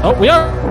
Oh, we are.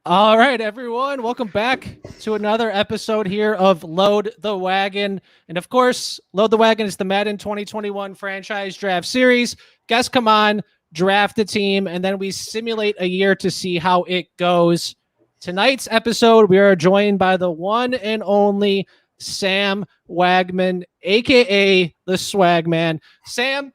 All right, everyone. Welcome back to another episode here of Load the Wagon. And of course, Load the Wagon is the Madden 2021 franchise draft series. Guests come on, draft a team, and then we simulate a year to see how it goes. Tonight's episode, we are joined by the one and only Sam Wagman, a.k.a. the Swagman. Sam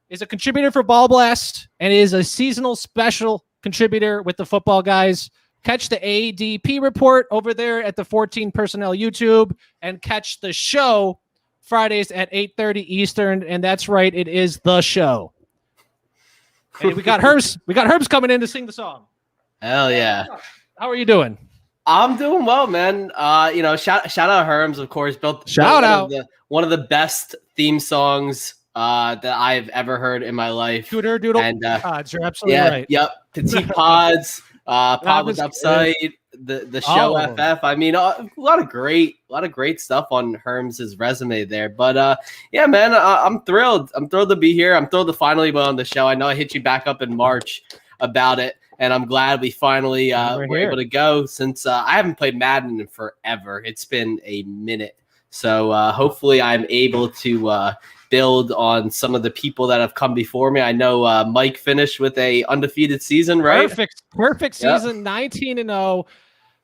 is a contributor for Ball Blast and is a seasonal special contributor with the Football Guys. Catch the ADP report over there at the 14 Personnel YouTube and catch the show Fridays at 8:30 Eastern. And that's right, it is the show. And we got Herbs. We got Herbs coming in to sing the song. Hell yeah. How are you doing? I'm doing well, man. Shout out Herms, of course. Built one of the best theme songs that I've ever heard in my life. Scooter Doodle and pods, you're absolutely right. Yep. Petite Pods, Pod with Upside, the show FF. I mean, a lot of great stuff on Herms's resume there. But yeah, man, I'm thrilled. I'm thrilled to be here. I'm thrilled to finally be on the show. I know I hit you back up in March about it, and I'm glad we finally were able to go since I haven't played Madden in forever. It's been a minute. So hopefully I'm able to build on some of the people that have come before me. I know Mike finished with a undefeated season, right? Perfect season, 19-0.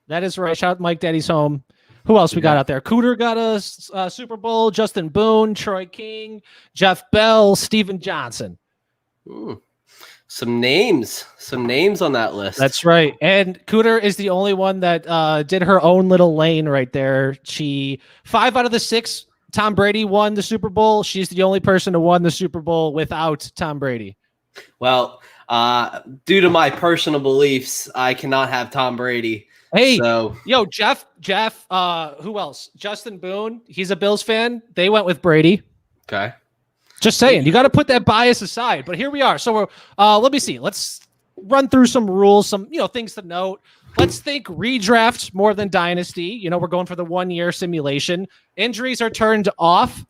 That is right. Shout out Mike Daddy's home. Who else we got out there? Cooter got a Super Bowl. Justin Boone, Troy King, Jeff Bell, Steven Johnson. Some names on that list. That's right. And Cooter is the only one that did her own little lane right there. 5 out of the 6 Tom Brady won the Super Bowl. She's the only person to won the Super Bowl without Tom Brady. Well, due to my personal beliefs, I cannot have Tom Brady. Hey, Jeff, who else? Justin Boone. He's a Bills fan. They went with Brady. Okay. Just saying, you got to put that bias aside. But here we are. So let me see. Let's run through some rules, some things to note. Let's think redraft more than dynasty. We're going for the 1-year simulation. Injuries are turned off.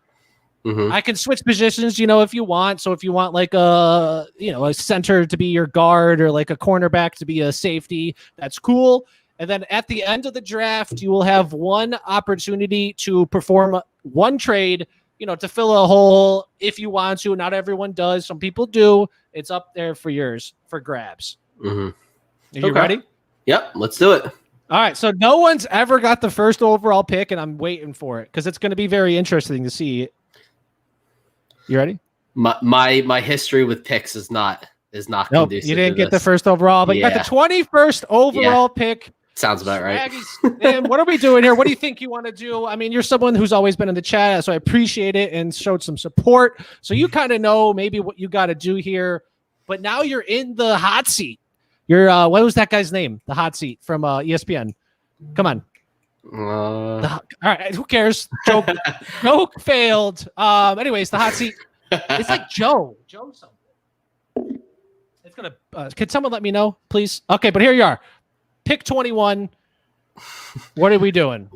Mm-hmm. I can switch positions, if you want. So if you want like a center to be your guard or like a cornerback to be a safety, that's cool. And then at the end of the draft, you will have one opportunity to perform one trade, to fill a hole if you want to. Not everyone does. Some people do. It's up there for grabs. Mm-hmm. Are you ready? Yep, let's do it. All right, so no one's ever got the first overall pick, and I'm waiting for it because it's going to be very interesting to see. You ready? My history with picks is not conducive. You didn't get the first overall, but you got the 21st overall pick. Sounds about right. And what are we doing here? What do you think you want to do? I mean, you're someone who's always been in the chat, so I appreciate it and showed some support. So you kind of know maybe what you got to do here, but now you're in the hot seat. You're what was that guy's name? The hot seat from ESPN. Come on. All right, who cares? Joke failed. Anyways, the hot seat. It's like Joe something. It's gonna. Can someone let me know, please? Okay, but here you are. Pick 21. What are we doing?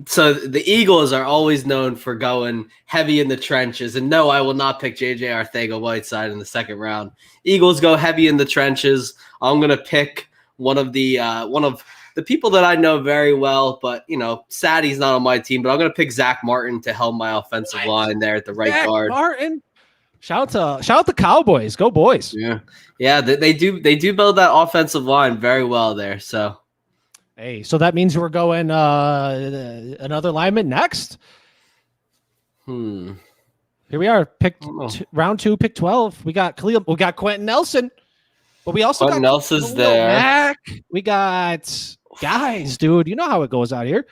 So the Eagles are always known for going heavy in the trenches, and no, I will not pick JJ Arcega-Whiteside in the second round. Eagles go heavy in the trenches. I'm gonna pick one of the people that I know very well, but Sadie's not on my team. But I'm gonna pick Zach Martin to helm my offensive line there at the right guard. Martin. Shout out the Cowboys. Go boys. Yeah. They do build that offensive line very well there. So. Hey, so that means we're going another lineman next. Here we are, round 2, pick 12. We got Khalil. We got Quentin Nelson, but we also Quentin got Nelson's there. Mack. We got guys, dude. You know how it goes out here.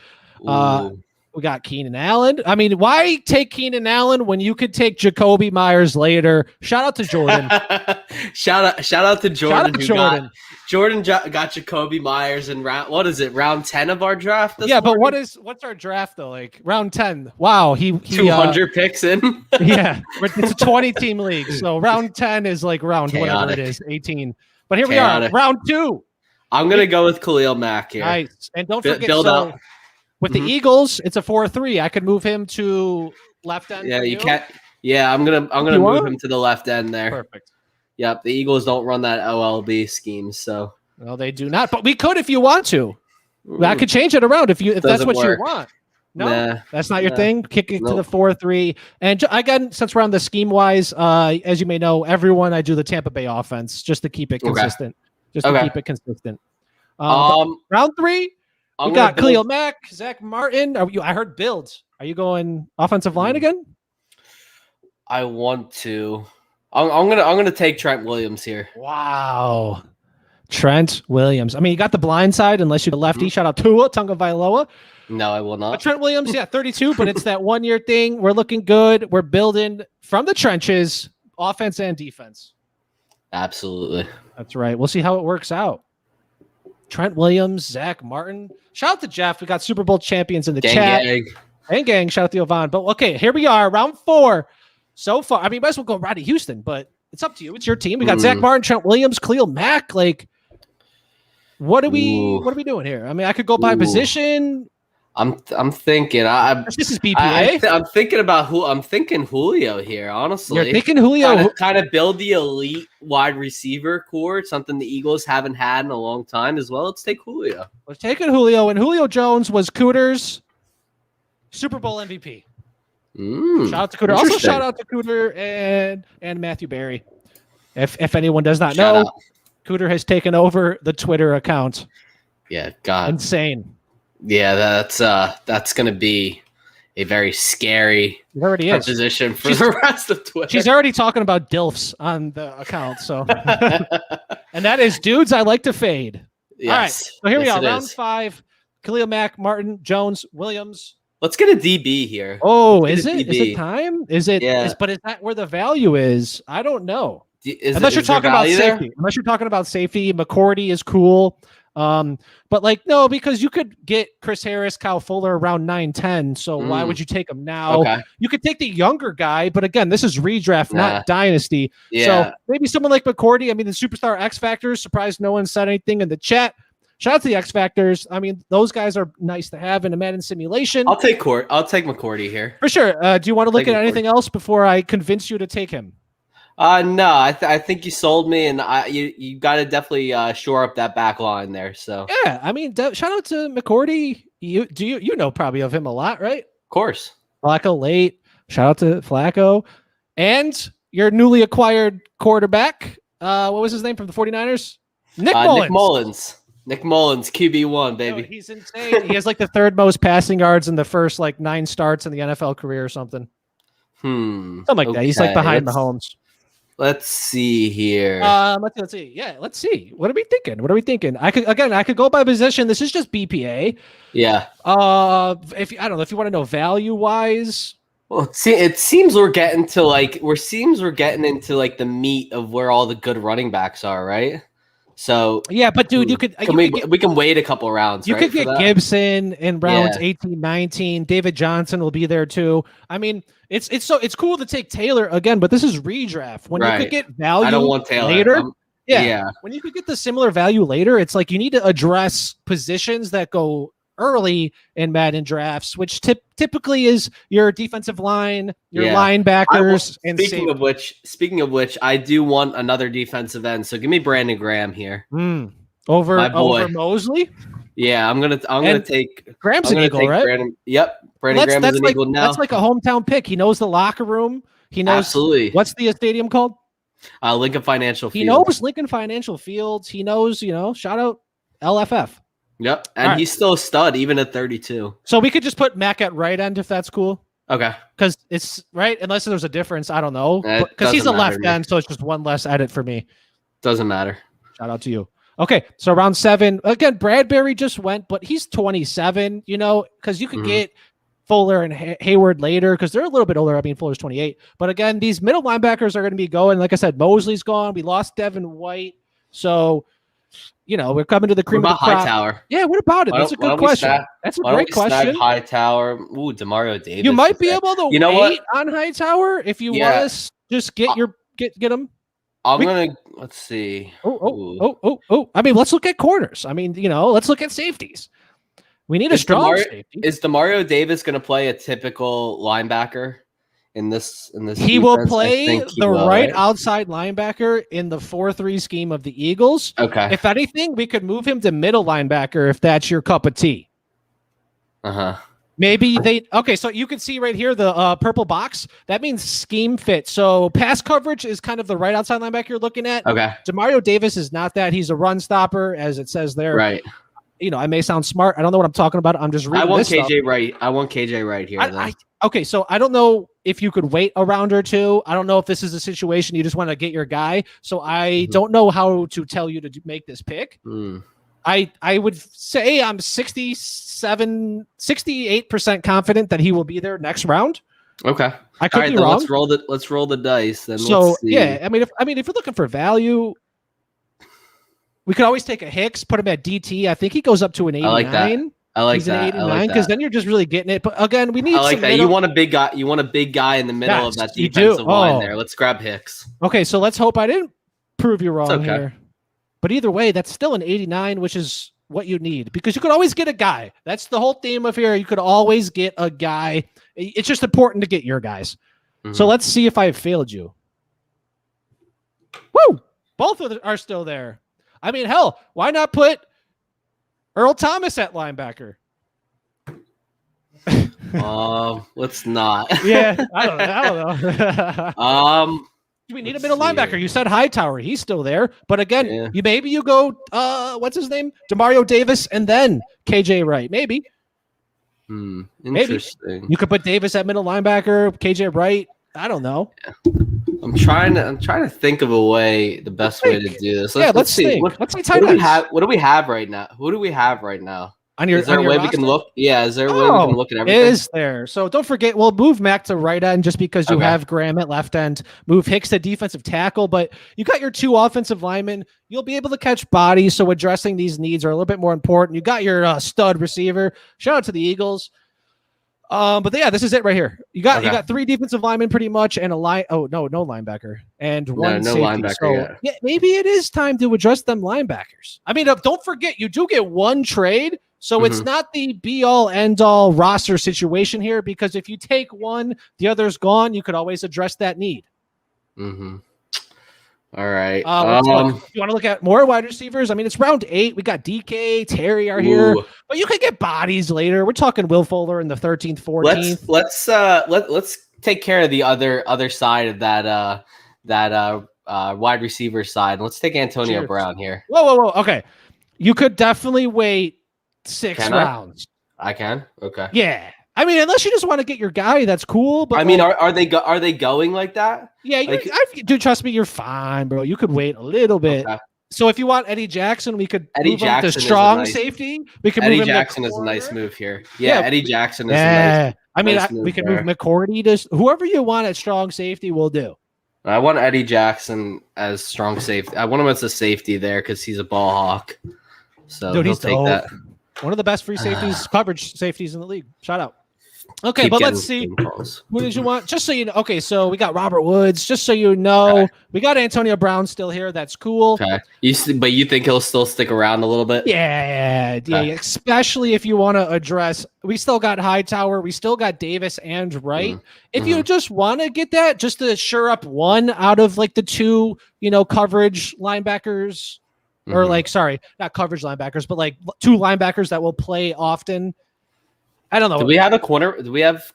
We got Keenan Allen. I mean, why take Keenan Allen when you could take Jacoby Myers later? Shout out to Jordan. shout out to Jordan. Jordan got Jacoby Myers in round 10 of our draft. But what's our draft though? Like round 10. Wow, he 200 picks in. Yeah, it's a 20-team league, so round 10 is like round Chaotic. Whatever it is, 18. But here we are, round 2. I'm gonna go with Khalil Mack here. Nice, and don't forget build out. With the Eagles, it's a 4-3. I could move him to left end. Yeah, you can't. Yeah, I'm gonna move him to the left end there. Perfect. Yep, the Eagles don't run that OLB scheme, so. Well, they do not, but we could if you want to. I could change it around if that's what you want. No, that's not your thing. Kick it to the 4-3. And again, since we're on the scheme wise, as you may know, everyone I do the Tampa Bay offense just to keep it consistent. Round 3. We got Khalil Mack, Zach Martin. I heard builds. Are you going offensive line again? I want to. I'm gonna take Trent Williams here. Wow, Trent Williams. I mean, you got the blind side unless you're the lefty. Shout out Tua Tagovailoa. No, I will not. But Trent Williams, 32, but it's that 1 year thing. We're looking good. We're building from the trenches, offense and defense. Absolutely. That's right. We'll see how it works out. Trent Williams, Zach Martin. Shout out to Jeff. We got Super Bowl champions in the chat. Gang. Shout out to Yvonne. But okay, here we are, round 4. So far, I mean, you might as well go Roddy Houston, but it's up to you. It's your team. We got Zach Martin, Trent Williams, Khalil Mack. Like, what are we doing here? I mean, I could go by position. I'm thinking. This is BPA. I'm thinking about I'm thinking Julio here. Honestly, you're thinking Julio. Kind of build the elite wide receiver core, something the Eagles haven't had in a long time as well. Let's take Julio. Let's take Julio, and Julio Jones was Cooter's Super Bowl MVP. Shout out to Cooter. Also, shout out to Cooter and Matthew Berry. If anyone does not know, Cooter has taken over the Twitter account. Yeah, God, insane. Yeah, that's going to be a very scary position for the rest of Twitter. She's already talking about DILFs on the account, so and that is dudes I like to fade. Yes. All right, so here we are, round 5. Khalil Mack, Martin, Jones, Williams. Let's get a DB here. Oh, is it? Is it time? Is it? Yeah. But is that where the value is? I don't know. Unless you're talking about safety. Unless you're talking about safety, McCourty is cool. But like no, because you could get Chris Harris, Kyle Fuller around 9-10. So why would you take him now? Okay. You could take the younger guy, but again, this is redraft, not dynasty. Yeah. So maybe someone like McCourty. I mean, the superstar X Factors. Surprised no one said anything in the chat. Shout out to the X Factors. I mean, those guys are nice to have in a Madden simulation. I'll take McCourty here for sure. Do you want to look at anything else before I convince you to take him? No, I think you sold me, and you got to definitely shore up that back line there. So yeah, I mean, shout out to McCourty. You know probably of him a lot, right? Of course. Flacco late. Shout out to Flacco, and your newly acquired quarterback. What was his name from the 49ers? Nick Mullins. Nick Mullins, QB1, baby. No, he's insane. He has like the 3rd most passing yards in the first 9 starts in the NFL career or something. Something like that. He's like behind Mahomes. Let's see here. Let's see. Yeah, let's see. What are we thinking? I could go by position. This is just BPA. Yeah. If I don't know if you want to know value wise. Well, it seems we're getting into the meat of where all the good running backs are, right? So yeah, but dude, we can wait a couple rounds. You could get Gibson in rounds 18, 19. David Johnson will be there too. I mean, it's cool to take Taylor again, but this is redraft when you could get value. I don't want Taylor later. When you could get the similar value later, it's like you need to address positions that go early in Madden drafts, which typically is your defensive line, your linebackers, and speaking of which, I do want another defensive end. So give me Brandon Graham here over Mosley. Yeah, I'm gonna take Graham's an Eagle, right? Brandon Graham is an Eagle now. That's like a hometown pick. He knows the locker room. He knows absolutely. What's the stadium called? Lincoln Financial Field. He knows Lincoln Financial Fields. He knows, shout out LFF. Yep, and he's still a stud even at 32. So we could just put Mac at right end if that's cool. Okay. Because it's right, unless there's a difference. I don't know. Because he's a left end, so it's just one less edit for me. Doesn't matter. Shout out to you. Okay, so round 7. Again, Bradbury just went, but he's 27, because you could get Fuller and Hayward later because they're a little bit older. I mean, Fuller's 28. But again, these middle linebackers are going to be going. Like I said, Mosley's gone. We lost Devin White. So, we're coming to the cream of the crop. Hightower? Yeah, what about it? That's a good question. That's a great question. Hightower. Ooh, Demario Davis. You might be able to wait on Hightower if you want to just get him. Let's see. Oh. I mean, let's look at corners. I mean, let's look at safeties. We need a strong safety. Is Demario Davis going to play a typical linebacker in this? He will play the right outside linebacker in the 4-3 scheme of the Eagles. Okay. If anything, we could move him to middle linebacker if that's your cup of tea. Maybe so you can see right here the purple box. That means scheme fit. So pass coverage is kind of the right outside linebacker you're looking at. Okay. Demario Davis is not that. He's a run stopper, as it says there. Right. I may sound smart. I don't know what I'm talking about. I'm just reading. I want KJ Wright. I want KJ Wright here. Okay, so I don't know if you could wait a round or two. I don't know if this is a situation you just want to get your guy. So I don't know how to tell you to make this pick. I would say I'm 68% confident that he will be there next round. Okay. I could be wrong. Let's roll the dice. Then so yeah, I mean, if you're looking for value, we could always take a Hicks, put him at DT. I think he goes up to an 89. I like that. He's an 89 because then you're just really getting it. But again, we need. I like that. You want a big guy. You want a big guy in the middle of that defensive line there. Let's grab Hicks. Okay, so let's hope I didn't prove you wrong here. But either way, that's still an 89, which is what you need because you could always get a guy. That's the whole theme of here. You could always get a guy. It's just important to get your guys. So let's see if I failed you. Woo! Both of them are still there. I mean, hell, why not put Earl Thomas at linebacker? Let's not. Yeah, I don't know. Do we need a middle linebacker? You said Hightower. He's still there. But again, maybe you go, what's his name? Demario Davis and then KJ Wright. Maybe. Interesting. Maybe. You could put Davis at middle linebacker, KJ Wright. I don't know. Yeah. I'm trying to think of the best way to do this. Let's see. Let's see. What do we have right now? Who do we have right now? Is there a way we can look? Yeah, is there a way we can look at everything? Is there? So don't forget, we'll move Mac to right end just because you have Graham at left end. Move Hicks to defensive tackle, but you got your 2 offensive linemen. You'll be able to catch bodies, so addressing these needs are a little bit more important. You got your stud receiver. Shout out to the Eagles. But yeah, this is it right here. You got 3 defensive linemen pretty much and a line. Oh no linebacker and one safety. Linebacker. So, yeah, maybe it is time to address them linebackers. I mean, don't forget you do get 1 trade, so it's not the be all end all roster situation here because if you take one, the other's gone. You could always address that need. All right. You want to look at more wide receivers? I mean, it's round 8. We got DK, Terry are here, but you could get bodies later. We're talking Will Fuller in the 13th, 14th. Let's take care of the other side of that wide receiver side. Let's take Antonio Brown here. Whoa. Okay, you could definitely wait 6 rounds. I can. Okay. Yeah. I mean, unless you just want to get your guy, that's cool. But I mean, are they going like that? Yeah, dude, trust me, you're fine, bro. You could wait a little bit. Okay. So if you want Eddie Jackson, we could move him to strong safety. We could Eddie Jackson is a nice move here. Yeah, Eddie Jackson is a nice. I mean, we could move McCourty to whoever you want at strong safety. We'll do. I want Eddie Jackson as strong safety. I want him as a safety there because he's a ball hawk. So dude, he'll take that. One of the best free safeties, coverage safeties in the league. Shout out. Okay, but let's see. Who did you want? Just so you know. Okay, so we got Robert Woods. Just so you know, we got Antonio Brown still here. That's cool. Okay. But you think he'll still stick around a little bit? Yeah. Especially if you want to address. We still got Hightower. We still got Davis and Wright. If you just want to get that, just to shore up one out of like the 2, coverage linebackers, or not coverage linebackers, but like 2 linebackers that will play often. I don't know. Do we have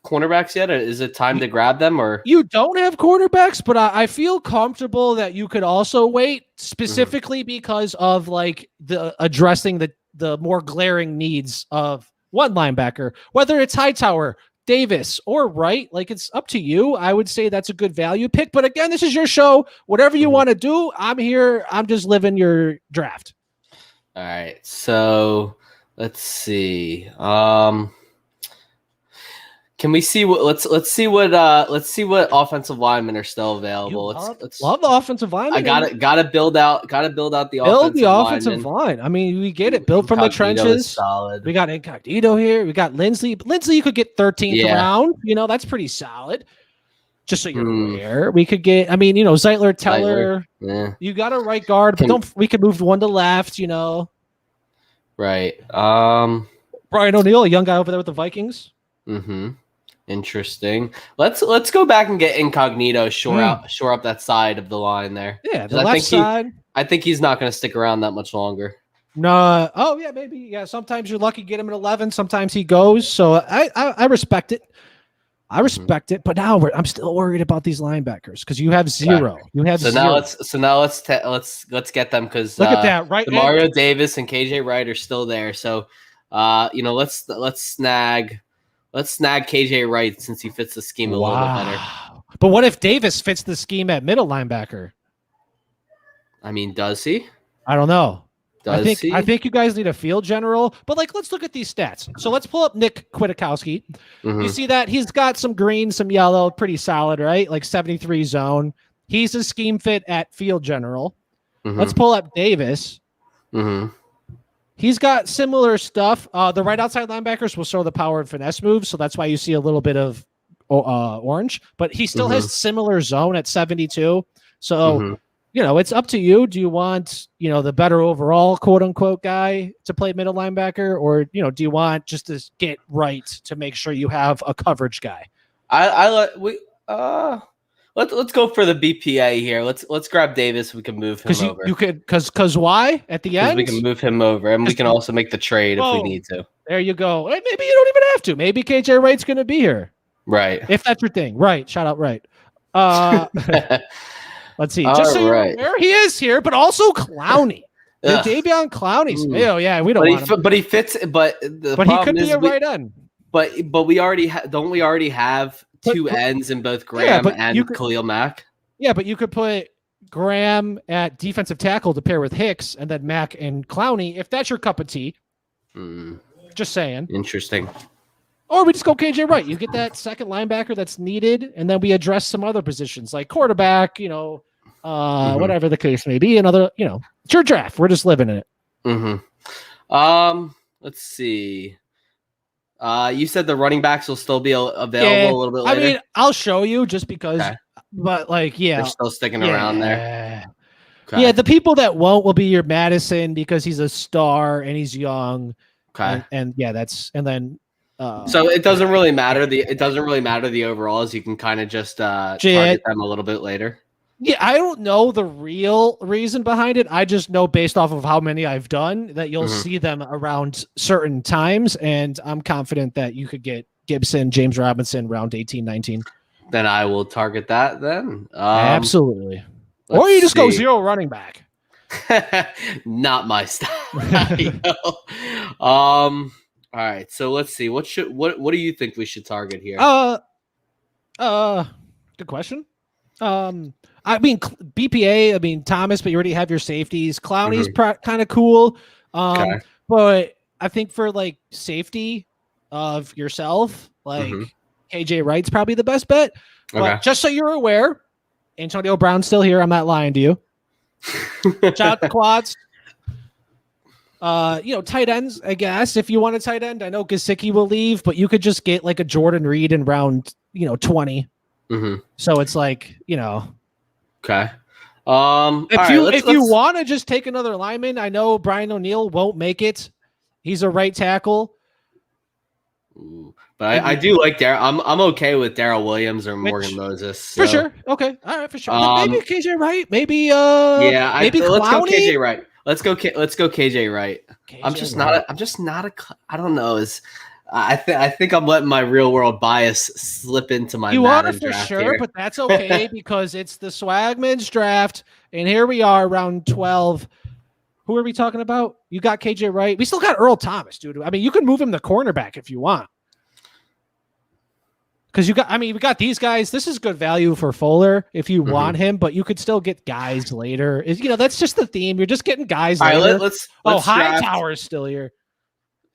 cornerbacks yet? Or is it time to grab them? Or you don't have cornerbacks, but I feel comfortable that you could also wait specifically because of like the addressing the more glaring needs of one linebacker, whether it's Hightower, Davis, or Wright. Like it's up to you. I would say that's a good value pick. But again, this is your show. Whatever you want to do, I'm here. I'm just living your draft. All right. So let's see. Can we see what? Let's see what offensive linemen are still available. Let's love the offensive linemen. Gotta build out the offensive line. I mean, we get it. Build from the trenches. Solid. We got Incognito here. We got Lindsley. But Lindsley, you could get 13th round. That's pretty solid. Just so you're aware, we could get. I mean, Zeitler, Teller. Yeah. You got a right guard, but we could move one to left. Right. Brian O'Neill, a young guy over there with the Vikings. Mm-hmm. Interesting. Let's go back and get Incognito, shore up that side of the line there. Yeah, the left side. I think he's not going to stick around that much longer. No. Oh yeah, maybe. Yeah. Sometimes you're lucky to get him at 11. Sometimes he goes. So I respect it. I respect it. But now I'm still worried about these linebackers because you have zero. You have zero. Now let's get them because look at that right. Mario Davis and KJ Wright are still there. So let's snag KJ Wright since he fits the scheme a little bit better. But what if Davis fits the scheme at middle linebacker? I mean, does he? I don't know. I think you guys need a field general, but let's look at these stats. So let's pull up Nick Kwiatkowski. Mm-hmm. You see that he's got some green, some yellow, pretty solid, right? Like 73 zone. He's a scheme fit at field general. Mm-hmm. Let's pull up Davis. Mm-hmm. He's got similar stuff. The right outside linebackers will show the power and finesse moves, so that's why you see a little bit of orange. But he still has similar zone at 72. So, it's up to you. Do you want, the better overall quote unquote guy to play middle linebacker, or do you want just to get right to make sure you have a coverage guy? Let's go for the BPA here. Let's grab Davis. We can move him over. Because why at the end? We can move him over, and we can also make the trade if we need to. There you go. Maybe you don't even have to. Maybe KJ Wright's going to be here, right? If that's your thing, right? Shout out, right? Let's see. Just so you're aware, he is here, but also Clowney. Davion Clowney. Oh yeah, we don't want him. But he fits. But he could be a right end. But we already don't we already have two ends in both Graham and Khalil Mack? Yeah, but you could put Graham at defensive tackle to pair with Hicks, and then Mack and Clowney if that's your cup of tea. Just saying. Interesting. Or we just go KJ Wright. You get that second linebacker that's needed, and then we address some other positions like quarterback, whatever the case may be. Another, it's your draft. We're just living in it. Let's see. You said the running backs will still be available a little bit later. I mean, I'll show you just because, but they're still sticking around there. Okay. Yeah, the people that won't will be your Madison because he's a star and he's young. Okay. And then. So it doesn't really matter the overalls. You can kind of just target them a little bit later. Yeah, I don't know the real reason behind it. I just know based off of how many I've done that you'll see them around certain times, and I'm confident that you could get Gibson, James Robinson, round 18, 19. Then I will target that then. Absolutely. Or you just go zero running back. Not my style. All right, so let's see. What do you think we should target here? Good question. I mean BPA. I mean Thomas, but you already have your safeties. Clowney's kind of cool. But I think for safety of yourself, KJ Wright's probably the best bet. But just so you're aware, Antonio Brown's still here. I'm not lying to you. Shout out the quads. Tight ends, I guess, if you want a tight end. I know Gesicki will leave, but you could just get a Jordan Reed in round, 20. So it's Okay. If you want to just take another lineman, I know Brian O'Neill won't make it. He's a right tackle. But I do like Darryl. I'm okay with Darrell Williams or Morgan Moses. So. For sure. Okay. All right, for sure. Maybe KJ Wright. Maybe maybe let's go Clowney? KJ Wright. Let's go KJ Wright. I'm just not I don't know. I think I'm letting my real world bias slip into my Madden for draft sure, here. but that's okay because it's the Swagman's draft, and here we are, round 12. Who are we talking about? You got KJ Wright. We still got Earl Thomas, dude. I mean, you can move him to cornerback if you want. Because we got these guys. This is good value for Fuller if you want him, but you could still get guys later. That's just the theme. You're just getting guys later. Let's Hightower is still here.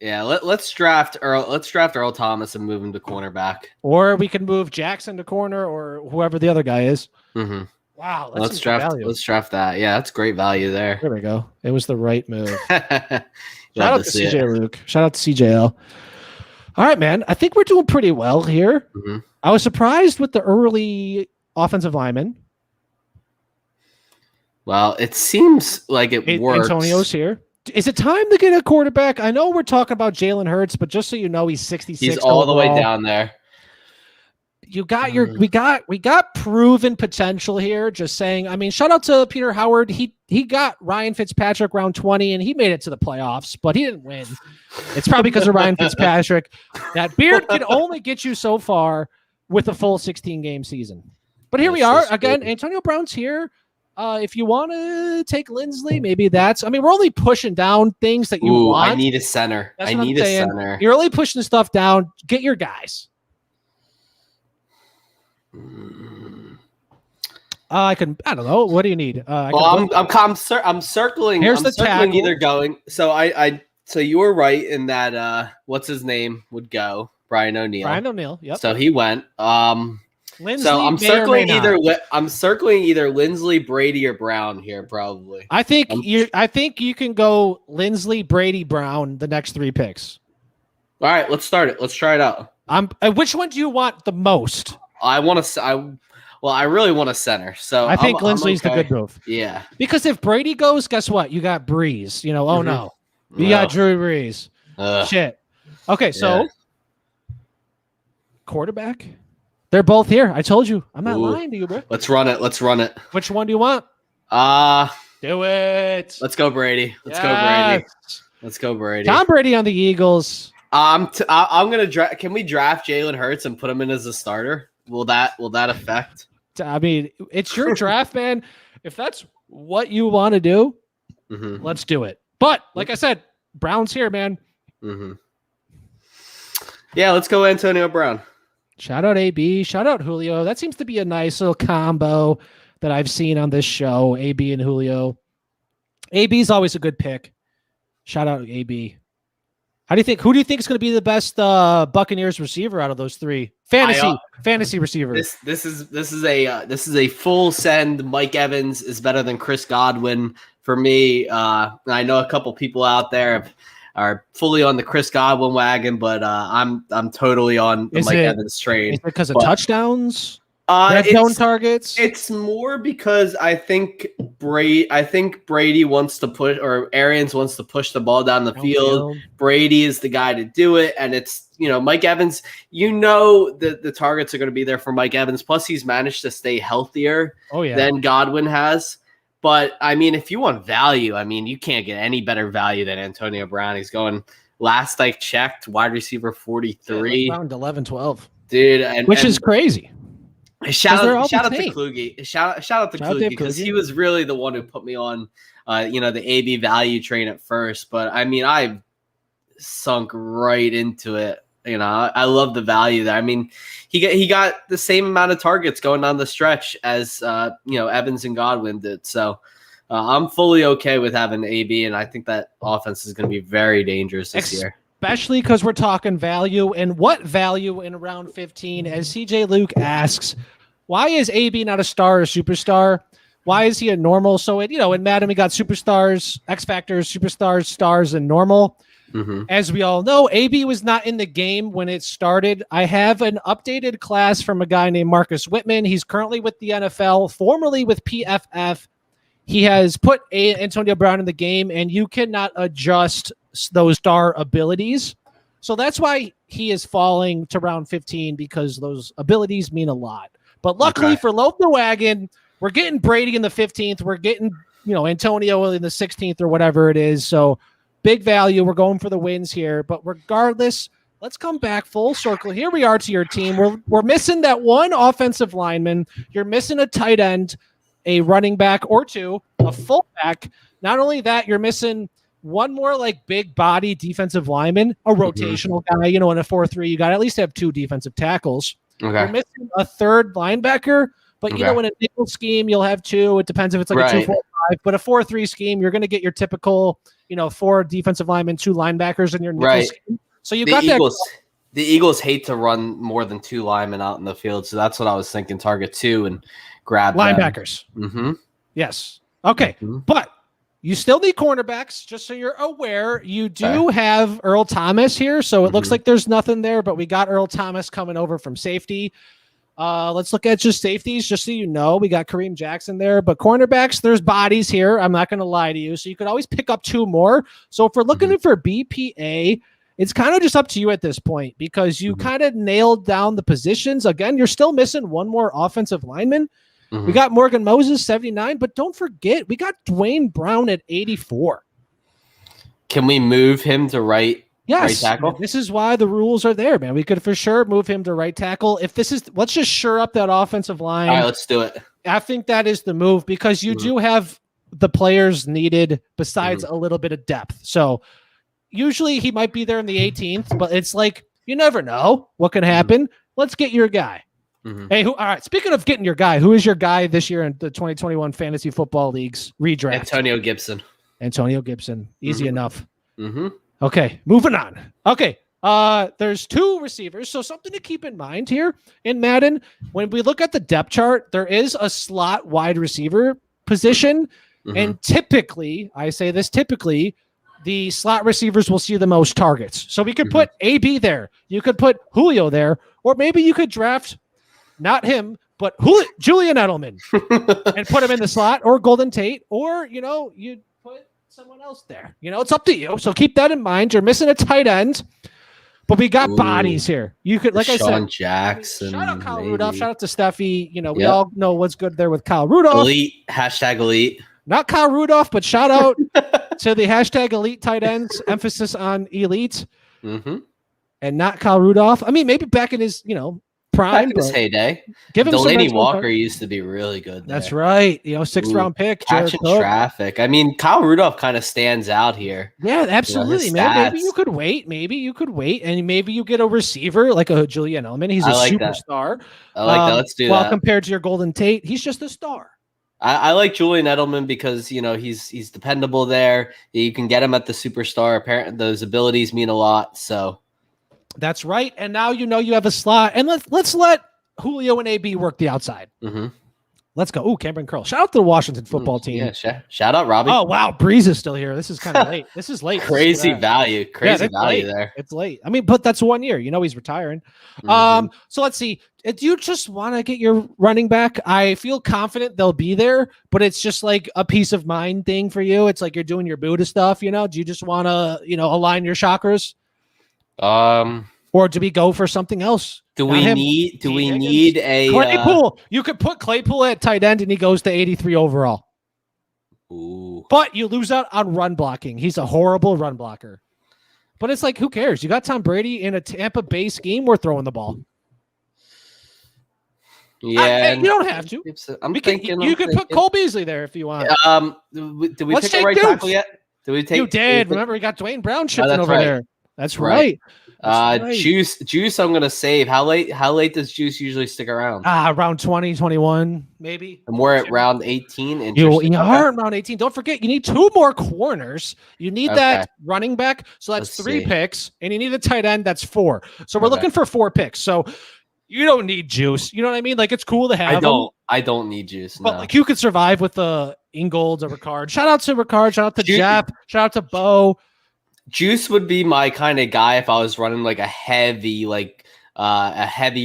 Yeah, let's draft Earl. Let's draft Earl Thomas and move him to cornerback. Or we can move Jackson to corner, or whoever the other guy is. Mm-hmm. Wow, let's draft. Let's draft that. Yeah, that's great value there. There we go. It was the right move. Shout out to CJ Luke. Shout out to CJL. All right, man. I think we're doing pretty well here. Mm-hmm. I was surprised with the early offensive lineman. Well, it seems like it works. Antonio's here. Is it time to get a quarterback? I know we're talking about Jalen Hurts, but just so you know, he's 66. He's all the way down there. You got we got proven potential here. Just saying. I mean, shout out to Peter Howard. He got Ryan Fitzpatrick round 20, and he made it to the playoffs, but he didn't win. It's probably because of Ryan Fitzpatrick. That beard can only get you so far with a full 16-game season. But here we are again. Antonio Brown's here. If you want to take Lindsley, maybe that's. I mean, we're only pushing down things that you want. I need a center. I need a center. You're only pushing stuff down. Get your guys. I don't know. What do you need? I'm circling. Here's I'm the circling tackle. either going. So so you were right in that. What's his name would go? Brian O'Neill. Yep. So he went. Lindsley, so I'm circling I'm circling either Lindsley, Brady, or Brown here. Probably. I think you can go Lindsley, Brady, Brown. The next 3 picks. All right, let's start it. Let's try it out. Which one do you want the most? I really want a center. So I think Lindsley's the good move. Yeah. Because if Brady goes, guess what? You got Breeze. No. You got Drew Brees. Shit. Okay, so quarterback. They're both here. I told you. I'm not lying to you, bro. Let's run it. Which one do you want? Do it. Let's go, Brady. Let's go, Brady. Tom Brady on the Eagles. I'm gonna draft. Can we draft Jalen Hurts and put him in as a starter? Will that affect? I mean, it's your draft, man. If that's what you want to do, let's do it. But like I said, Brown's here, man. Yeah, let's go Antonio Brown. Shout out AB. Shout out Julio. That seems to be a nice little combo that I've seen on this show. AB and Julio. AB's always a good pick. Shout out AB. Who do you think is going to be the best Buccaneers receiver out of those 3? Fantasy receiver. This is a full send. Mike Evans is better than Chris Godwin for me. I know a couple people out there are fully on the Chris Godwin wagon, but I'm totally on the Mike Evans train. Is it because of touchdowns? Red zone targets. It's more because I think Brady wants to push, or Arians wants to push the ball down the field. Brady is the guy to do it, and it's Mike Evans. The targets are going to be there for Mike Evans. Plus, he's managed to stay healthier than Godwin has. But I mean, if you want value, I mean, you can't get any better value than Antonio Brown. He's going last I checked, wide receiver 43, around 11, 12, dude, which is crazy. Shout out to Kluge. Shout out to Kluge because he was really the one who put me on, the AB value train at first. But I mean, I sunk right into it. I love the value there. I mean, he got the same amount of targets going down the stretch as Evans and Godwin did. So I'm fully okay with having AB, and I think that offense is going to be very dangerous this year. Especially because we're talking value, and what value in round 15? As CJ Luke asks, why is AB not a star or superstar? Why is he a normal? So in Madden we got superstars, X Factors, superstars, stars, and normal. As we all know, AB was not in the game when it started. I have an updated class from a guy named Marcus Whitman. He's currently with the NFL, formerly with PFF. He has put Antonio Brown in the game, and you cannot adjust those star abilities. So that's why he is falling to round 15, because those abilities mean a lot. But luckily for Load the Wagon, we're getting Brady in the 15th. We're getting, Antonio in the 16th or whatever it is. So big value. We're going for the wins here. But regardless, let's come back full circle. Here we are to your team. We're missing that one offensive lineman. You're missing a tight end, a running back or two, a fullback. Not only that, you're missing one more big body defensive lineman, a rotational guy. In a 4-3, you got to at least have 2 defensive tackles. Okay. You're missing a third linebacker, But you know, in a nickel scheme, you'll have 2. It depends if it's like a 2-4-5. But a 4-3 scheme, you're going to get your typical, 4 defensive linemen, 2 linebackers in your nickel scheme. So you got that. The Eagles hate to run more than 2 linemen out in the field, so that's what I was thinking. Target 2 and grab linebackers. Mm-hmm. Yes. Okay, but you still need cornerbacks. Just so you're aware, you do have Earl Thomas here, so it looks like there's nothing there. But we got Earl Thomas coming over from safety. Let's look at just safeties, just so you know. We got Kareem Jackson there, but cornerbacks, there's bodies here. I'm not going to lie to you. So you could always pick up 2 more. So if we're looking for BPA, it's kind of just up to you at this point because you kind of nailed down the positions. Again, you're still missing 1 more offensive lineman. We got Morgan Moses, 79, but don't forget, we got Dwayne Brown at 84. Can we move him to right tackle? This is why the rules are there, man. We could for sure move him to right tackle. Let's just shore up that offensive line. All right, let's do it. I think that is the move because you do have the players needed besides a little bit of depth. So usually he might be there in the 18th, but it's like, you never know what can happen. Let's get your guy. Hey, all right. Speaking of getting your guy, who is your guy this year in the 2021 Fantasy Football League's redraft? Antonio Gibson. Easy enough. Okay, moving on. Okay, there's 2 receivers. So something to keep in mind here in Madden, when we look at the depth chart, there is a slot wide receiver position. And typically, I say this typically, the slot receivers will see the most targets. So we could put AB there. You could put Julio there. Or maybe you could draft not him, but Julian Edelman and put him in the slot, or Golden Tate, or, you'd put someone else there. It's up to you. So keep that in mind. You're missing a tight end, but we got bodies here. You could, like Sean I said, Jackson. Shout out Kyle Rudolph. Shout out to Steffi. We all know what's good there with Kyle Rudolph. Elite. #elite. Not Kyle Rudolph, but shout out to the #elite tight ends. Emphasis on elite. And not Kyle Rudolph. I mean, maybe back in his, prime. Back in his heyday. Give him Delaney Walker used to be really good there. That's right. 6th round pick. Catching traffic. I mean, Kyle Rudolph kind of stands out here. Yeah, absolutely, man. Maybe you could wait. And maybe you get a receiver like a Julian Edelman. He's a superstar. I like that. Let's do that. While compared to your Golden Tate, he's just a star. I like Julian Edelman because, he's dependable there. You can get him at the superstar. Apparently, those abilities mean a lot. So. That's right. And now you have a slot. And let's let Julio and AB work the outside. Let's go. Ooh, Cameron Curl. Shout out to the Washington football team. Yeah, shout out Robbie. Oh, wow. Breeze is still here. This is kind of late. This is late. Crazy value. Crazy value there. It's late. I mean, but that's 1 year. He's retiring. So let's see. Do you just want to get your running back? I feel confident they'll be there, but it's just like a peace of mind thing for you. It's like you're doing your Buddha stuff, Do you just want to, align your chakras? Or do we go for something else? Do we need a Claypool? You could put Claypool at tight end and he goes to 83 overall. Ooh. But you lose out on run blocking. He's a horrible run blocker. But it's like, who cares? You got Tom Brady in a Tampa Bay scheme. We're throwing the ball. Yeah, you don't have to. You could put Cole Beasley there if you want. Did we pick a right tackle yet? You did. Remember, we got Dwayne Brown shifting over there. That's right. Juice I'm gonna save. How late does Juice usually stick around? Around 20, 21, maybe. And we're at round 18. You are at round 18. Don't forget, you need 2 more corners. You need that running back. So that's 3 picks. And you need a tight end. That's 4. So we're looking for 4 picks. So you don't need Juice. You know what I mean? Like, it's cool to have I don't need Juice. But like, you could survive with the Ingold or Ricard. Shout out to Ricard. Shout out to Jap. Shout out to Bo. Juice would be my kind of guy if I was running like a heavy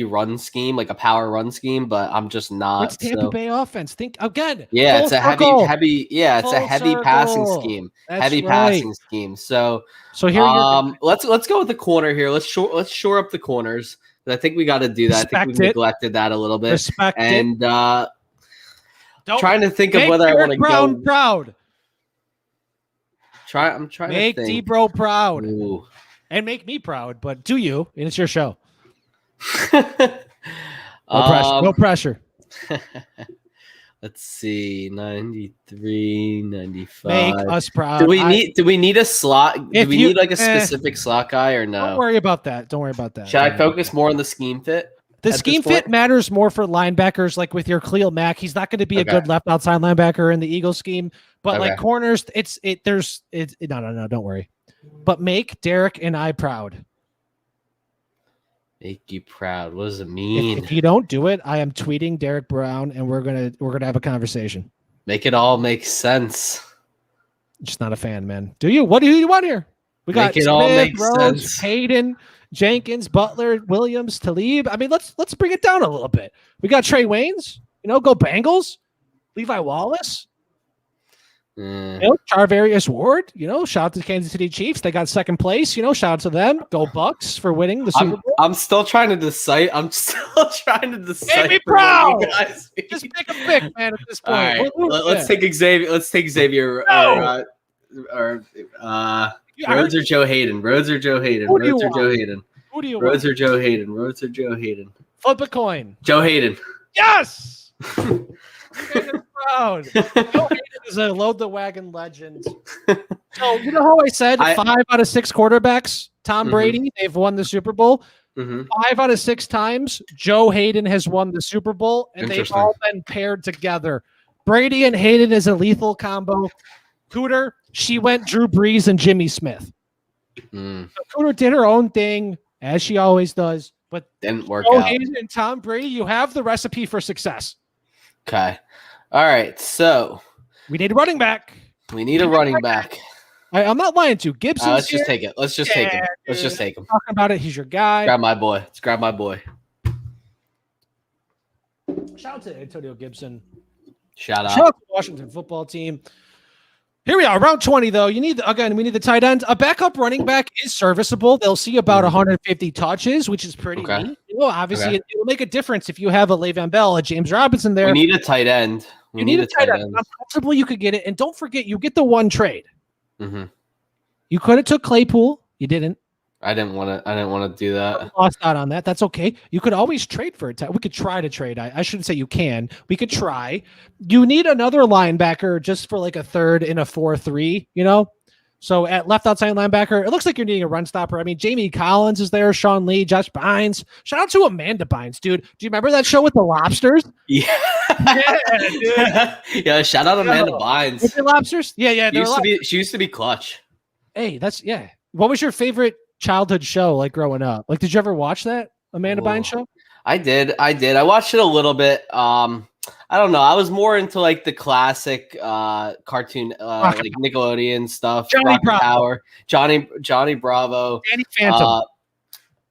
run scheme, like a power run scheme, but I'm just not. It's Tampa Bay offense. Think again. Yeah, it's a heavy passing scheme. Passing scheme. So here let's go with the corner here. Let's shore up the corners. I think we got to do that. I think we neglected that a little bit. Trying to think of whether I want to go proud. I'm trying to think. Make D-Bro proud. Ooh. And make me proud, but do you? And it's your show. No pressure. Let's see. 93, 95. Make us proud. Do we need a slot? Do we need like a specific slot guy or no? Don't worry about that. Should I focus more on the scheme fit? The scheme fit matters more for linebackers, like with your Khalil Mack. He's not going to be a good left outside linebacker in the Eagles scheme, but like corners, no, don't worry. But make Derek and I proud. Make you proud. What does it mean? If you don't do it, I am tweeting Derek Brown, and we're gonna have a conversation. Make it all make sense. Just not a fan, man. Do you? What do you want here? We got Make it all make Rose, sense. Hayden, Jenkins, Butler, Williams, Talib. I mean, let's bring it down a little bit. We got Trey Waynes. Go Bengals. Levi Wallace. Charvarius Ward. Shout out to the Kansas City Chiefs. They got second place. Shout out to them. Go Bucks for winning the Super Bowl. I'm still trying to decide. Make me proud. Just pick a pick, man. At this point, all right. Let's take Xavier. Let's take Xavier. Rhodes or Joe Hayden. Rhodes or Joe Hayden. Who do you Rhodes or want? Joe Hayden. Who do you Rhodes want? or Joe Hayden. Rhodes or Joe Hayden. Flip a coin. Joe Hayden. Yes. You guys are proud. Joe Hayden is a load the wagon legend. So you know how I said 5 out of 6 quarterbacks, Tom Brady, they've won the Super Bowl. 5 out of 6 times, Joe Hayden has won the Super Bowl, and they've all been paired together. Brady and Hayden is a lethal combo. Cooter, she went Drew Brees and Jimmy Smith. So Cooter did her own thing, as she always does, but didn't work Joe out. Hayden and Tom Brady, you have the recipe for success. Okay. All right. So we need a running back. We need a running back. I'm not lying to you. Gibson. Let's just take it. Let's just take him. Let's just take him. Talking about it. He's your guy. Grab my boy. Let's grab my boy. Shout out to Antonio Gibson. Shout out to the Washington football team. Here we are, round 20, though. We need the tight end. A backup running back is serviceable. They'll see about 150 touches, which is pretty neat. Obviously, it will make a difference if you have a Le'Veon Bell, a James Robinson there. We need a tight end. You need a tight end. Possible you could get it. And don't forget, you get the one trade. You could have took Claypool. You didn't. I didn't want to do that. Lost out on that. That's okay. You could always trade for it. We could try to trade. I shouldn't say you can. We could try. You need another linebacker just for like a third in a 4-3, So at left outside linebacker, it looks like you're needing a run stopper. I mean, Jamie Collins is there, Sean Lee, Josh Bynes. Shout out to Amanda Bynes, dude. Do you remember that show with the lobsters? Yeah. Yeah, shout out Amanda Bynes. With the lobsters? Yeah. She used to be clutch. Hey, what was your favorite childhood show like growing up? Like, did you ever watch that Amanda Bynes show? I did. I watched it a little bit. I don't know. I was more into like the classic cartoon, like Nickelodeon stuff. Johnny Bravo. Power, Johnny Bravo. Danny Phantom.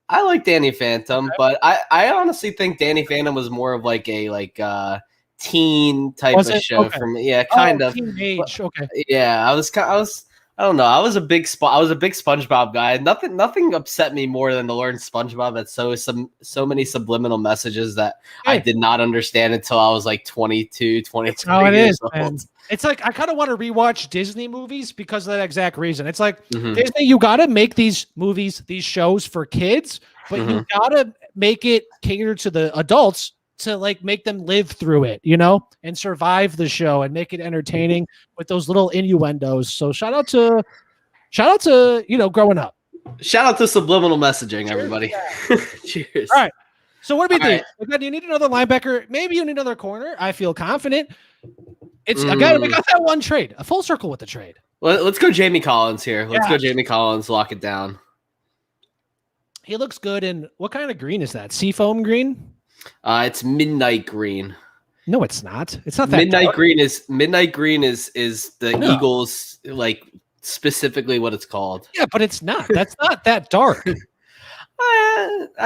I like Danny Phantom, but I honestly think Danny Phantom was more of like a teen type of show for me. Yeah, kind of. Teenage. Okay. Yeah, I don't know. I was a big SpongeBob guy. Nothing upset me more than to learn SpongeBob had so many subliminal messages that I did not understand until I was like 22, 23 That's how it years is, old. man. It's like I kind of want to rewatch Disney movies because of that exact reason. It's like Disney, you got to make these movies, these shows for kids, but you got to make it cater to the adults to like make them live through it, and survive the show and make it entertaining with those little innuendos. So shout out to growing up. Shout out to subliminal messaging, everybody. Cheers. All right. So what do we do? Again, you need another linebacker. Maybe you need another corner. I feel confident. It's again, we got that one trade, a full circle with the trade. Let's go Jamie Collins here. Let's go Jamie Collins. Lock it down. He looks good. And what kind of green is that? Seafoam green? It's midnight green. No, it's not. It's not that midnight dark. Midnight green is the Eagles, like specifically what it's called. Yeah, but it's not. That's not that dark.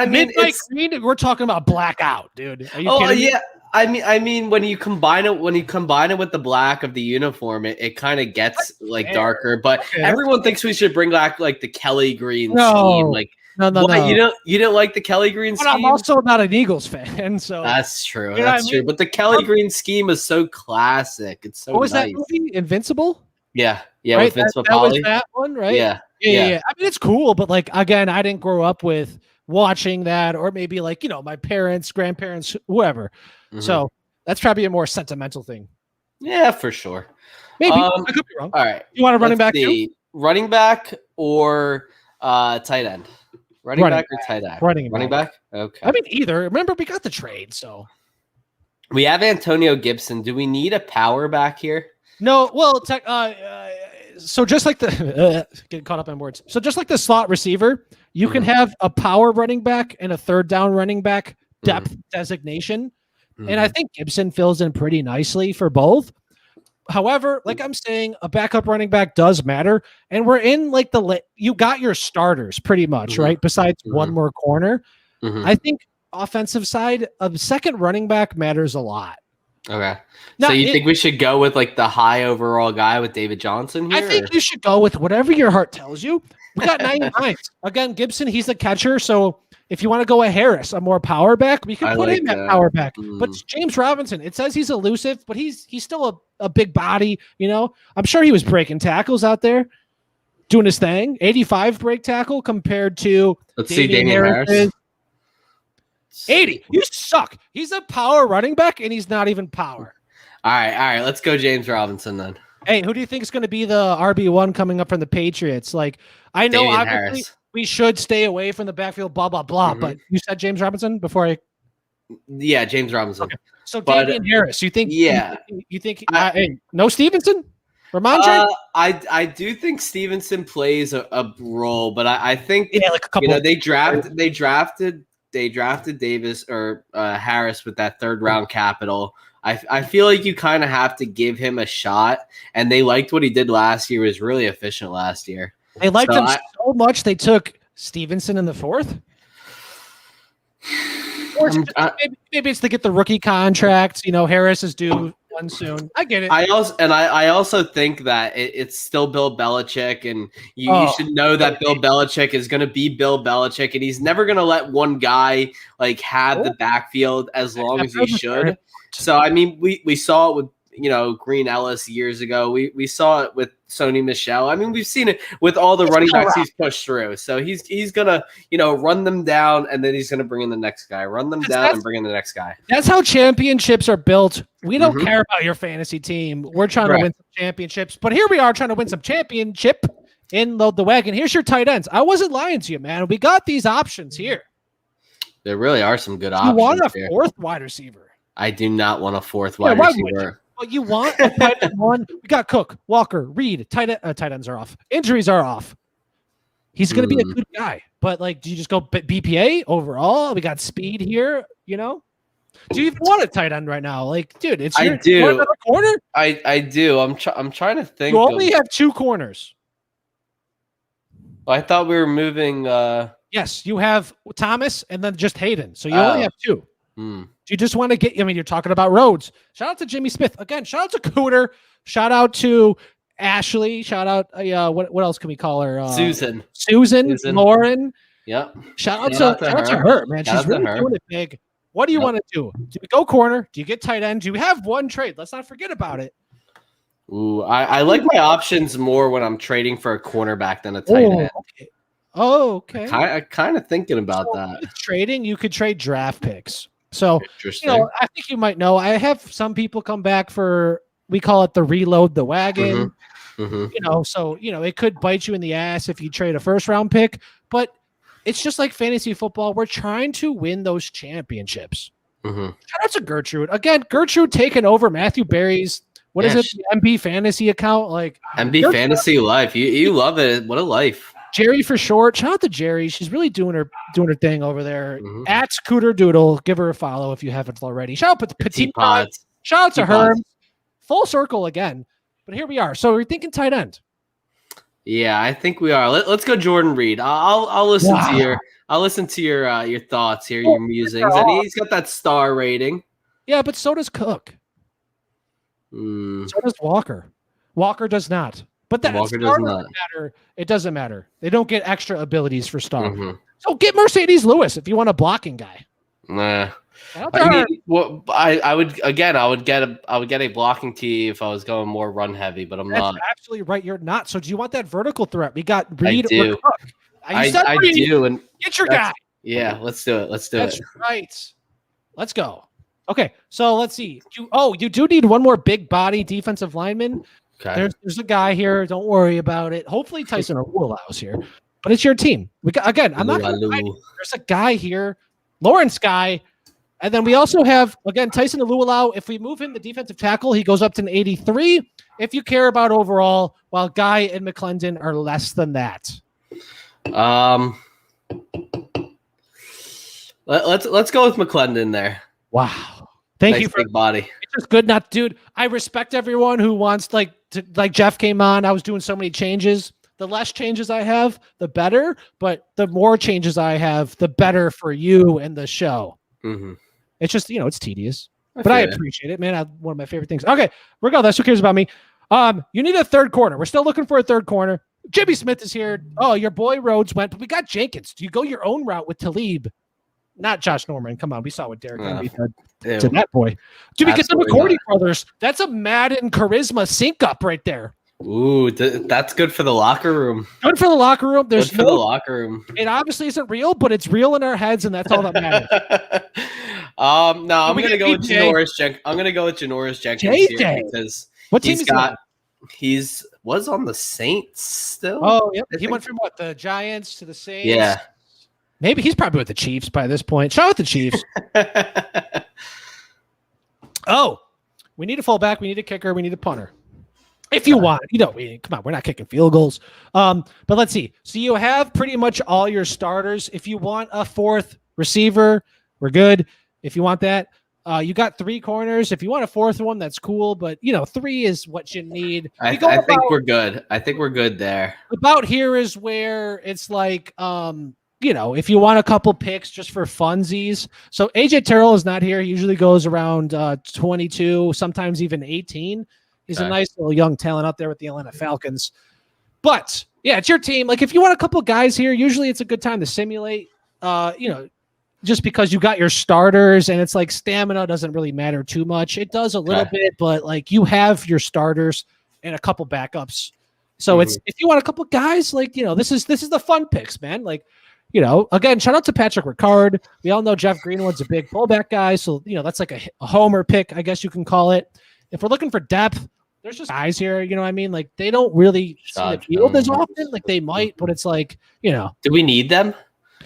Midnight green. We're talking about blackout, dude. Are you kidding me? Yeah. I mean, when you combine it with the black of the uniform, it kind of gets like darker. But everyone thinks we should bring back like the Kelly green scheme, like. No. You didn't like the Kelly Green scheme? I'm also not an Eagles fan, so that's true. That's true. But the Kelly Green scheme is so classic. It's so. What was nice. that movie? Invincible? Yeah, right? With Vince that Papale. was that one, right? Yeah. I mean, it's cool, but like again, I didn't grow up with watching that, or maybe like my parents, grandparents, whoever. So that's probably a more sentimental thing. Yeah, for sure. Maybe I could be wrong. All right, you want a running back? Too? Running back or tight end? Running back or tight end? Running back. Okay. I mean, either. Remember, we got the trade, so we have Antonio Gibson. Do we need a power back here? No. Well, so just like the getting caught up in words. So just like the slot receiver, you can have a power running back and a third down running back depth designation, and I think Gibson fills in pretty nicely for both. However, like I'm saying, a backup running back does matter, and we're in like you got your starters pretty much, right? Besides one more corner, I think offensive side, a second running back matters a lot. Okay, so you think we should go with like the high overall guy with David Johnson here? I think you should go with whatever your heart tells you. We got 99. Again, Gibson, he's the catcher, so if you want to go a Harris, a more power back, we can put him at power back. But James Robinson, it says he's elusive, but he's still a big body, you know? I'm sure he was breaking tackles out there, doing his thing. 85 break tackle compared to Damian Harris. 80. You suck. He's a power running back, and he's not even power. All right. Let's go James Robinson then. Hey, who do you think is going to be the RB1 coming up from the Patriots? Like, I know Damian obviously Harris. We should stay away from the backfield, blah, blah, blah. But you said James Robinson before I... Yeah, James Robinson. Okay. So Damian Harris, you think... Yeah. You think... hey, no Stevenson? Ramondre? I do think Stevenson plays a role, but I think like a couple they drafted Davis or Harris with that third round capital. I feel like you kind of have to give him a shot, and they liked what he did last year. He was really efficient last year. They liked him so much they took Stevenson in the fourth. Or maybe it's to get the rookie contracts. You know, Harris is due one soon. I get it. I also think that it's still Bill Belichick, and you should know that Bill Belichick is going to be Bill Belichick, and he's never going to let one guy like have the backfield as long as he should. So I mean, we saw it with Green Ellis years ago. We saw it with Sony Michel. I mean, we've seen it with all the running backs he's pushed through. So he's gonna run them down, and then he's gonna bring in the next guy. Run them down and bring in the next guy. That's how championships are built. We don't care about your fantasy team. We're trying to win some championships. But here we are trying to win some championship in Load the Wagon. Here's your tight ends. I wasn't lying to you, man. We got these options here. There really are some good options. You want a fourth wide receiver? I do not want a fourth wide receiver. But you want a tight end one? We got Cook, Walker, Reed. Tight ends are off. Injuries are off. He's going to be a good guy. But like, do you just go BPA overall? We got speed here. Do you even want a tight end right now? Like, dude, it's I do. Corner. I do. I'm trying to think. You only have two corners. I thought we were moving. Yes, you have Thomas and then just Hayden. So you only have two. Do you just want to get? I mean, you're talking about Rhodes. Shout out to Jimmy Smith again. Shout out to Cooter. Shout out to Ashley. Shout out. What else can we call her? Susan, Lauren. Yep. Shout out to her, man. She's really doing it big. What do you want to do? Do you go corner? Do you get tight end? Do you have one trade? Let's not forget about it. Ooh, I like my options more when I'm trading for a cornerback than a tight end. Okay. Oh, okay. I kind of thinking about that. Trading, you could trade draft picks. So, I think you might know. I have some people come back for, we call it the reload the wagon. So it could bite you in the ass if you trade a first round pick, but it's just like fantasy football. We're trying to win those championships. Shout out to Gertrude again. Gertrude taking over Matthew Berry's. What is it? The MB Fantasy account, like MB Fantasy Life. You love it. What a life. Jerry for short. Shout out to Jerry. She's really doing her thing over there. At Scooter Doodle. Give her a follow if you haven't already. Shout out to Petite Pods. Shout out to her. Full circle again. But here we are. So we're thinking tight end. Yeah, I think we are. Let's go Jordan Reed. I'll listen to your thoughts here, your musings. And he's got that star rating. Yeah, but so does Cook. So does Walker. Walker does not. But that Walker does not matter. It doesn't matter. They don't get extra abilities for star. So get Mercedes Lewis if you want a blocking guy. Nah. I would get a blocking tee if I was going more run heavy, but I'm not. Actually, right, you're not. So do you want that vertical threat? We got Reed or Cook. I do. And get your guy. Yeah, let's do it. That's right. Let's go. Okay, so let's see. You do need one more big body defensive lineman. Okay. There's a guy here. Don't worry about it. Hopefully Tyson Arue allows here. but it's your team. We got, again, I'm not going to lie. There's a guy here, Lawrence guy. And then we also have, again, Tyson Alualau. If we move him to defensive tackle, he goes up to an 83. If you care about overall, while Guy and McClendon are less than that. Let's go with McClendon there. Wow. Thank nice you for big body. It's just good not, dude. I respect everyone who wants like Jeff came on. I was doing so many changes. The less changes I have, the better. But the more changes I have, the better for you and the show. Mm-hmm. It's just, it's tedious. But I appreciate it, man. One of my favorite things. Okay, regardless, who cares about me? You need a third corner. We're still looking for a third corner. Jimmy Smith is here. Oh, your boy Rhodes went, but we got Jenkins. Do you go your own route with Talib? Not Josh Norman. Come on, we saw what Derek Henry did to that boy. Jimmy, get the McCourty brothers. That's a Madden charisma sync up right there. Ooh, that's good for the locker room. Good for the locker room. There's good for the locker room. It obviously isn't real, but it's real in our heads, and that's all that matters. No, I'm gonna go with Janoris Jenkins. I'm gonna go with Janoris Jenkins here because what team he's was on the Saints still. Oh, yep. He went from what, the Giants to the Saints. Yeah. Maybe he's probably with the Chiefs by this point. Shout out the Chiefs. Oh, we need a fullback. We need a kicker. We need a punter. If you want, come on, we're not kicking field goals. But let's see. So you have pretty much all your starters. If you want a fourth receiver, we're good. If you want that, you got 3 corners. If you want a fourth one, that's cool. But 3 is what you need. I think we're good. I think we're good there. About here is where it's like, if you want a couple picks just for funsies. So AJ Terrell is not here. He usually goes around 22, sometimes even 18. He's a nice little young talent out there with the Atlanta Falcons. But yeah, it's your team. Like if you want a couple guys here, usually it's a good time to simulate, just because you got your starters and it's like stamina doesn't really matter too much. It does a little bit, but like you have your starters and a couple backups. So it's, if you want a couple guys, like, this is the fun picks, man. Like, again, shout out to Patrick Ricard. We all know Jeff Greenwood's a big fullback guy. So, that's like a homer pick, I guess you can call it. If we're looking for depth, there's just guys here, you know what I mean? Like they don't really see the field as often. Like they might, but it's like, Do we need them?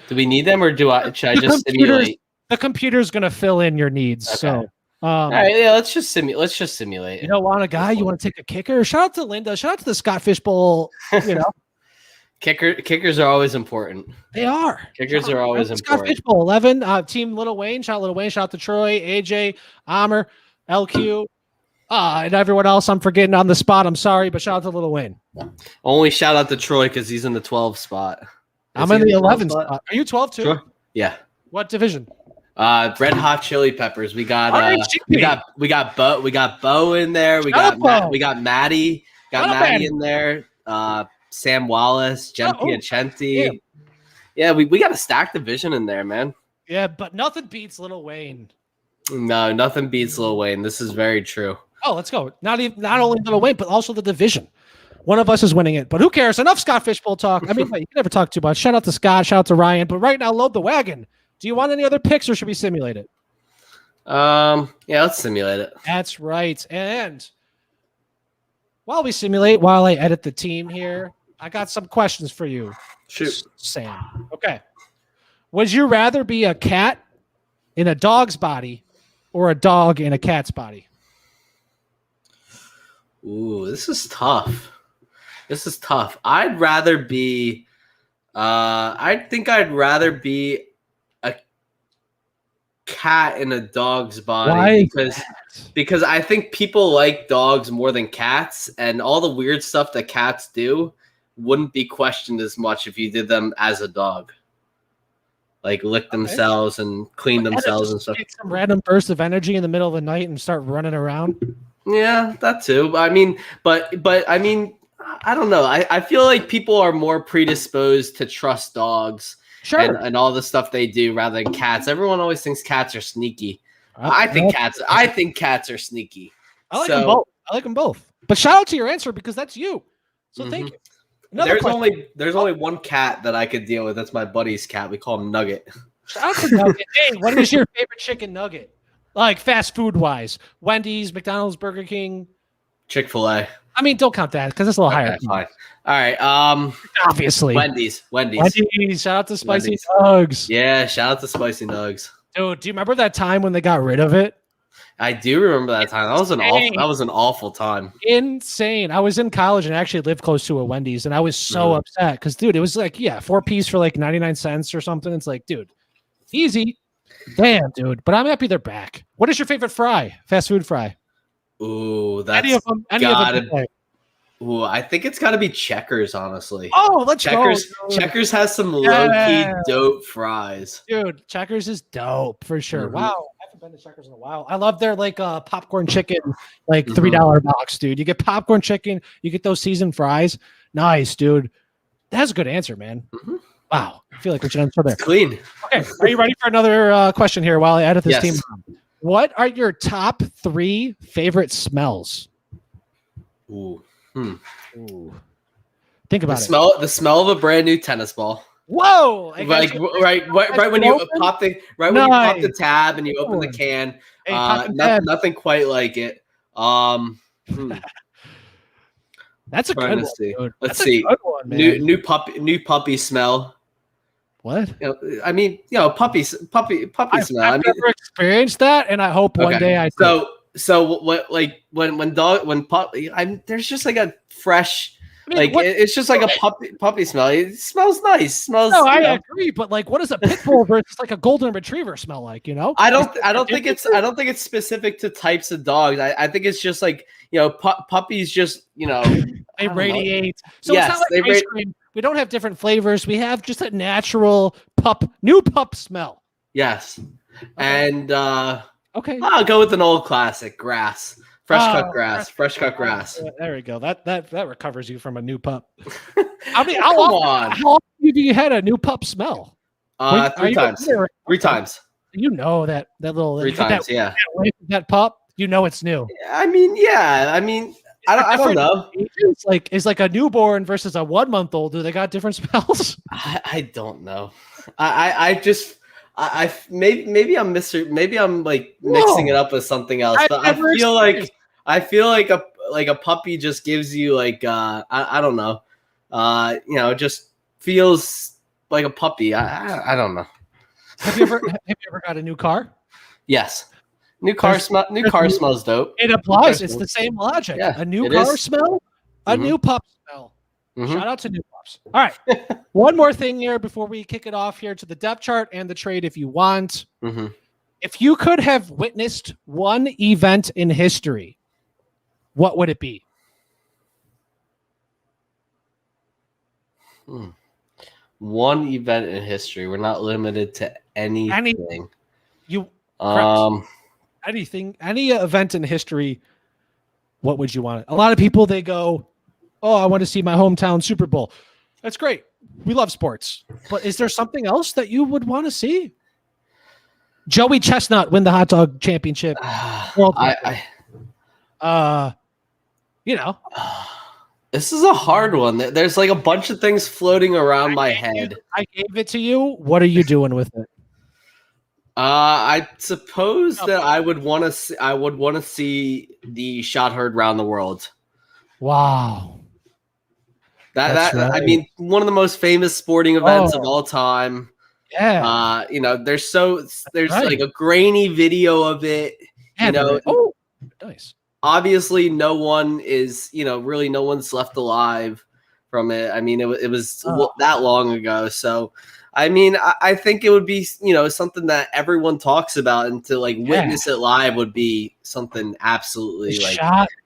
Do we need them or should I just simulate? The computer's gonna fill in your needs. Okay. So all right, yeah, let's just simulate. You don't want a guy, you want to take a kicker. Shout out to Linda, shout out to the Scott Fishbowl, Kickers are always important. They are. Kickers are always important. Scott Fishbowl 11, team Little Wayne, shout out Little Wayne, shout out to Troy, AJ, Amr, LQ. And everyone else I'm forgetting on the spot. I'm sorry, but shout out to Little Wayne. Only shout out to Troy because he's in the 12 spot. I'm in the 11 spot. Are you 12 too? Troy? Yeah. What division? Red Hot Chili Peppers. We got Bo in there. We got Maddie. Got Maddie in there. Sam Wallace, Jen Piacenti. Yeah, we got a stacked division in there, man. Yeah, but nothing beats Little Wayne. No, nothing beats Lil Wayne. This is very true. Oh, let's go. Not only Lil Wayne, but also the division. One of us is winning it. But who cares? Enough Scott Fishbowl talk. I mean, you can never talk too much. Shout out to Scott. Shout out to Ryan. But right now, load the wagon. Do you want any other picks or should we simulate it? Yeah, let's simulate it. That's right. And while I edit the team here, I got some questions for you. Shoot. Sam. Okay. Would you rather be a cat in a dog's body or a dog in a cat's body? Ooh, this is tough. I'd rather be I think I'd rather be a cat in a dog's body. Why? Because I think people like dogs more than cats, and all the weird stuff that cats do wouldn't be questioned as much if you did them as a dog. Like lick themselves and clean themselves and stuff. Take some random burst of energy in the middle of the night and start running around. Yeah, that too. I mean, but I mean, I don't know. I feel like people are more predisposed to trust dogs, and all the stuff they do rather than cats. Everyone always thinks cats are sneaky. I think cats are sneaky. I like them both. I like them both. But shout out to your answer because that's you. So thank you. There's only one cat that I could deal with. That's my buddy's cat. We call him Nugget. Shout out to Nugget. Hey, what is your favorite chicken nugget? Like fast food wise, Wendy's, McDonald's, Burger King, Chick-fil-A. I mean, don't count that because it's a little higher. Fine. All right. Obviously. Wendy's. Shout out to Spicy Nugs. Yeah, shout out to Spicy Nugs. Dude, do you remember that time when they got rid of it? I do remember that time. That was an awful time. Insane. I was in college and actually lived close to a Wendy's, and I was so upset because, dude, it was like 4-piece for like 99 cents or something. It's like, dude, easy. Damn, dude. But I'm happy they're back. What is your favorite fry? Fast food fry? Ooh, that's any of them. Ooh, I think it's got to be Checkers, honestly. Oh, let's go. Checkers has some low-key dope fries. Dude, Checkers is dope for sure. Wow. I haven't been to Checkers in a while. I love their like popcorn chicken, like $3 box, dude. You get popcorn chicken, you get those seasoned fries. Nice, dude. That's a good answer, man. Wow. I feel like we should answer there. It's clean. Okay. Are you ready for another question here while I edit this team? What are your top 3 favorite smells? Ooh. Think about the smell of a brand new tennis ball. Whoa! Like right when you pop the tab and you open the can. Nothing quite like it. That's a good one. Dude. Let's see. Good one, new puppy smell. What? Puppy smell. I've never experienced that, and I hope one day I do. So what? Like when puppy, there's just like a fresh, it's just like a puppy smell. It smells nice. I agree, but like, what does a pit bull versus like a golden retriever smell like? You know, I don't think it's specific to types of dogs. I think it's just like puppies just they radiate. So it's not like ice cream. We don't have different flavors. We have just a natural new pup smell. Yes, and okay, I'll go with an old classic: grass, fresh cut grass. There we go. That recovers you from a new pup. I mean, how often have you had a new pup smell? 3 times. 3 times. You know that little 3 times. That pup. You know it's new. I mean, I don't know. Is like a newborn versus a 1-month-old. Do they got different smells? I don't know. Maybe I'm like mixing it up with something else. But I feel like a puppy just gives you like I don't know. Just feels like a puppy. I don't know. Have you ever got a new car? Yes. New car smells dope. It applies. It's the same logic. Yeah, a new car smell, a new pup smell. Shout out to new pups. All right. One more thing here before we kick it off here to the depth chart and the trade if you want. If you could have witnessed one event in history, what would it be? One event in history. We're not limited to anything. Anything, any event in history, what would you want? A lot of people, they go, oh, I want to see my hometown Super Bowl. That's great. We love sports. But is there something else that you would want to see? Joey Chestnut win the hot dog championship. This is a hard one. There's like a bunch of things floating around my head. I gave it to you. What are you doing with it? I suppose that I would want to see the shot heard round the world. Wow. Right. I mean, one of the most famous sporting events of all time. Yeah. There's like a grainy video of it. Nice. Obviously, no one is, really no one's left alive from it. I mean, it was that long ago. So, I mean, I think it would be, something that everyone talks about, and to like witness it live would be something absolutely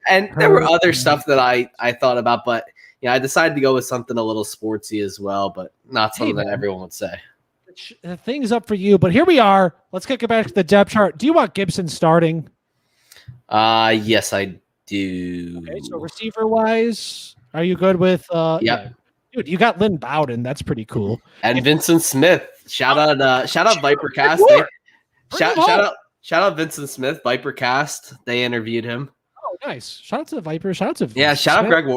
and there were other stuff that I thought about, but I decided to go with something a little sportsy as well, but not something that everyone would say. The thing's up for you, but here we are. Let's kick it back to the depth chart. Do you want Gibson starting? Yes, I do. Okay, so receiver wise, are you good with yeah. Dude, you got Lynn Bowden. That's pretty cool. And Vincent Smith. Shout out Vipercast. Shout out Vincent Smith, Vipercast. They interviewed him. Oh, nice. Shout out to the Vipers. Shout out to shout out Greg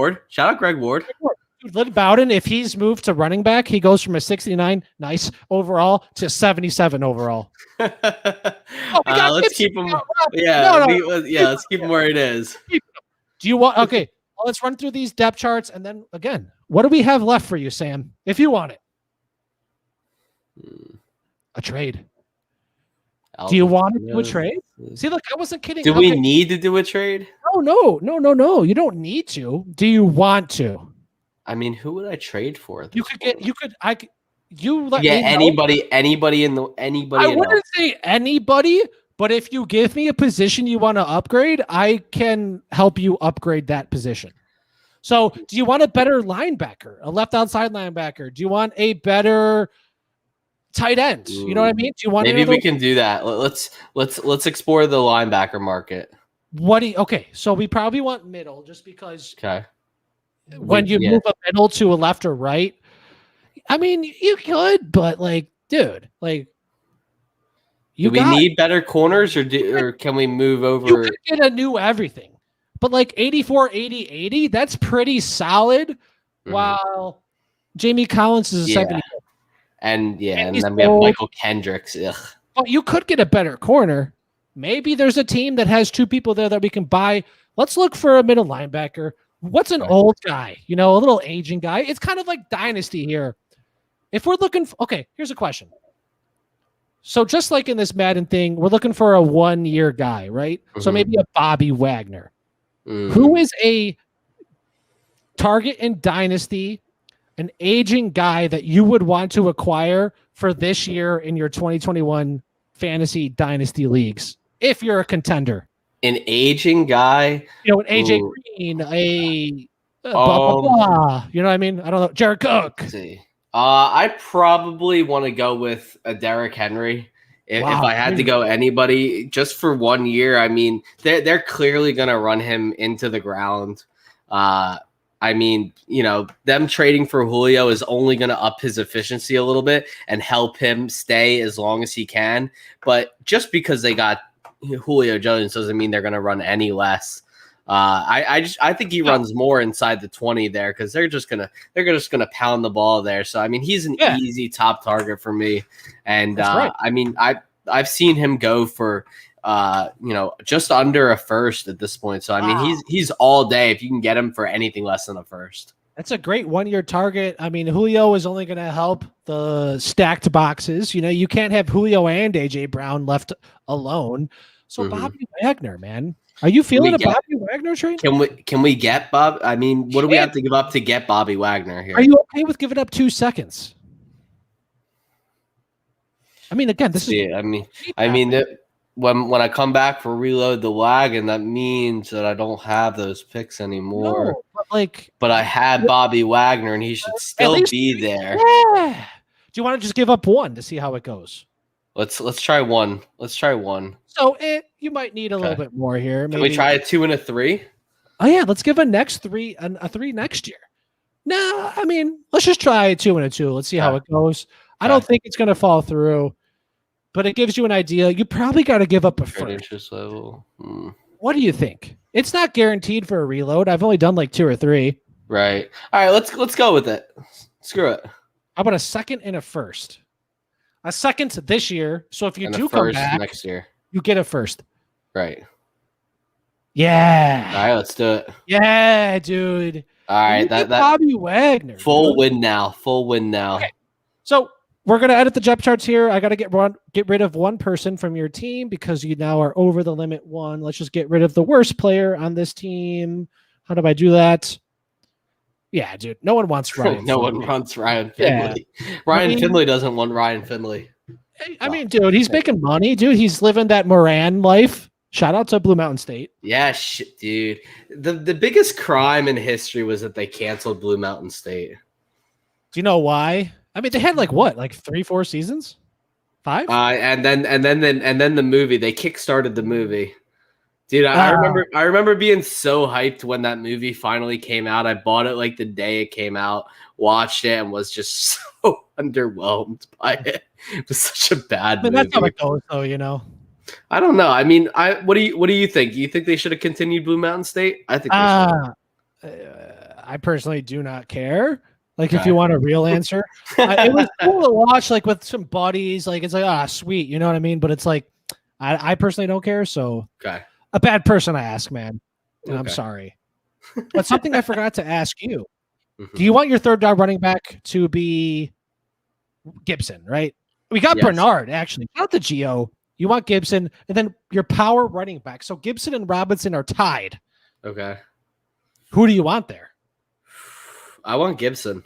Ward. Dude, Lynn Bowden, if he's moved to running back, he goes from a 69 overall to 77 overall. Let's keep him. Let's keep him where it is. Do you want? Okay, let's run through these depth charts, and then again, what do we have left for you, Sam? If you want it, a trade. Do you want to do a trade? See, look, I wasn't kidding. Do we need to do a trade? No. You don't need to. Do you want to? I mean, who would I trade for? You let me know. Anybody. I wouldn't say anybody, but if you give me a position you want to upgrade, I can help you upgrade that position. So, do you want a better linebacker, a left outside linebacker? Do you want a better tight end? You know what I mean? Do you want we can do that? Let's explore the linebacker market. Okay, so we probably want middle just because when you move a middle to a left or right, I mean, you could, but dude, do we need better corners or can we move over? You could get a new everything, but 84, 80, 80, that's pretty solid. While Jamie Collins is a 70. And then we have Michael Kendricks. Ugh. Well, you could get a better corner. Maybe there's a team that has two people there that we can buy. Let's look for a middle linebacker. What's an old guy? A little aging guy. It's kind of like dynasty here. If we're looking here's a question. So just like in this Madden thing, we're looking for a 1-year guy, right? So maybe a Bobby Wagner. Who is a target in dynasty, an aging guy that you would want to acquire for this year in your 2021 fantasy dynasty leagues if you're a contender? An aging guy, an AJ Green, blah, blah, blah. You know what I mean? I don't know. Jared Cook. Let's see. I probably want to go with a Derrick Henry. If I had to go anybody just for 1 year, I mean, they're clearly going to run him into the ground. I mean, them trading for Julio is only going to up his efficiency a little bit and help him stay as long as he can. But just because they got Julio Jones doesn't mean they're going to run any less. I think he runs more inside the 20 there because they're just gonna pound the ball there. So I mean, he's an easy top target for me. And right. I mean, I've seen him go for just under a first at this point. So I mean, he's all day if you can get him for anything less than a first. That's a great 1-year target. I mean, Julio is only going to help the stacked boxes. You can't have Julio and AJ Brown left alone. So Bobby Wagner, man. Are you feeling Bobby Wagner trade? Can we get Bob? I mean, what do we have to give up to get Bobby Wagner here? Are you okay with giving up 2 seconds? I mean, again, this is. I mean, when I come back for Reload the Wagon, that means that I don't have those picks anymore. No, but I had Bobby Wagner, and he should still be there. Yeah. Do you want to just give up 1 to see how it goes? Let's try 1. Let's try 1. So you might need a little bit more here. Maybe. Can we try a 2 and a 3? Oh yeah, let's give a 3 next year. No, I mean, let's just try a 2 and a 2. Let's see how it goes. I don't think it's going to fall through, but it gives you an idea. You probably got to give up a first. Interest level. What do you think? It's not guaranteed for a reload. I've only done 2 or 3. Right. All right. Let's go with it. Screw it. How about a second and a first? A second this year. So if you do come back next year, you get a first. Right. Yeah. All right, let's do it. Yeah, dude. All right, that Bobby Wagner. Full win now. Okay. So we're gonna edit the depth charts here. I gotta get rid of 1 person from your team because you now are over the limit 1. Let's just get rid of the worst player on this team. How do I do that? Yeah, dude. No one wants Ryan. No one wants Ryan Finley. Yeah. Ryan Finley doesn't want Ryan Finley. I mean, dude, he's making money, dude. He's living that Moran life. Shout out to Blue Mountain State. Yeah, dude. The biggest crime in history was that they canceled Blue Mountain State. Do you know why? I mean, they had 3-4 seasons, 5. And then the movie. They kickstarted the movie. Dude, I remember being so hyped when that movie finally came out. I bought it the day it came out, watched it, and was just so underwhelmed by it. It was such a bad movie. That's how it goes, though, I don't know. I mean, what do you think? Do you think they should have continued Blue Mountain State? I think they should. I personally do not care. If you want a real answer, it was cool to watch, with some buddies. It's sweet, you know what I mean? But it's I personally don't care. So, okay. A bad person I ask, man. And I'm sorry. But something I forgot to ask you. Mhm. Do you want your third down running back to be Gibson, right? We got Yes. Bernard, actually. Not the Geo. You want Gibson, and then your power running back. So Gibson and Robinson are tied. Okay. Who do you want there? I want Gibson.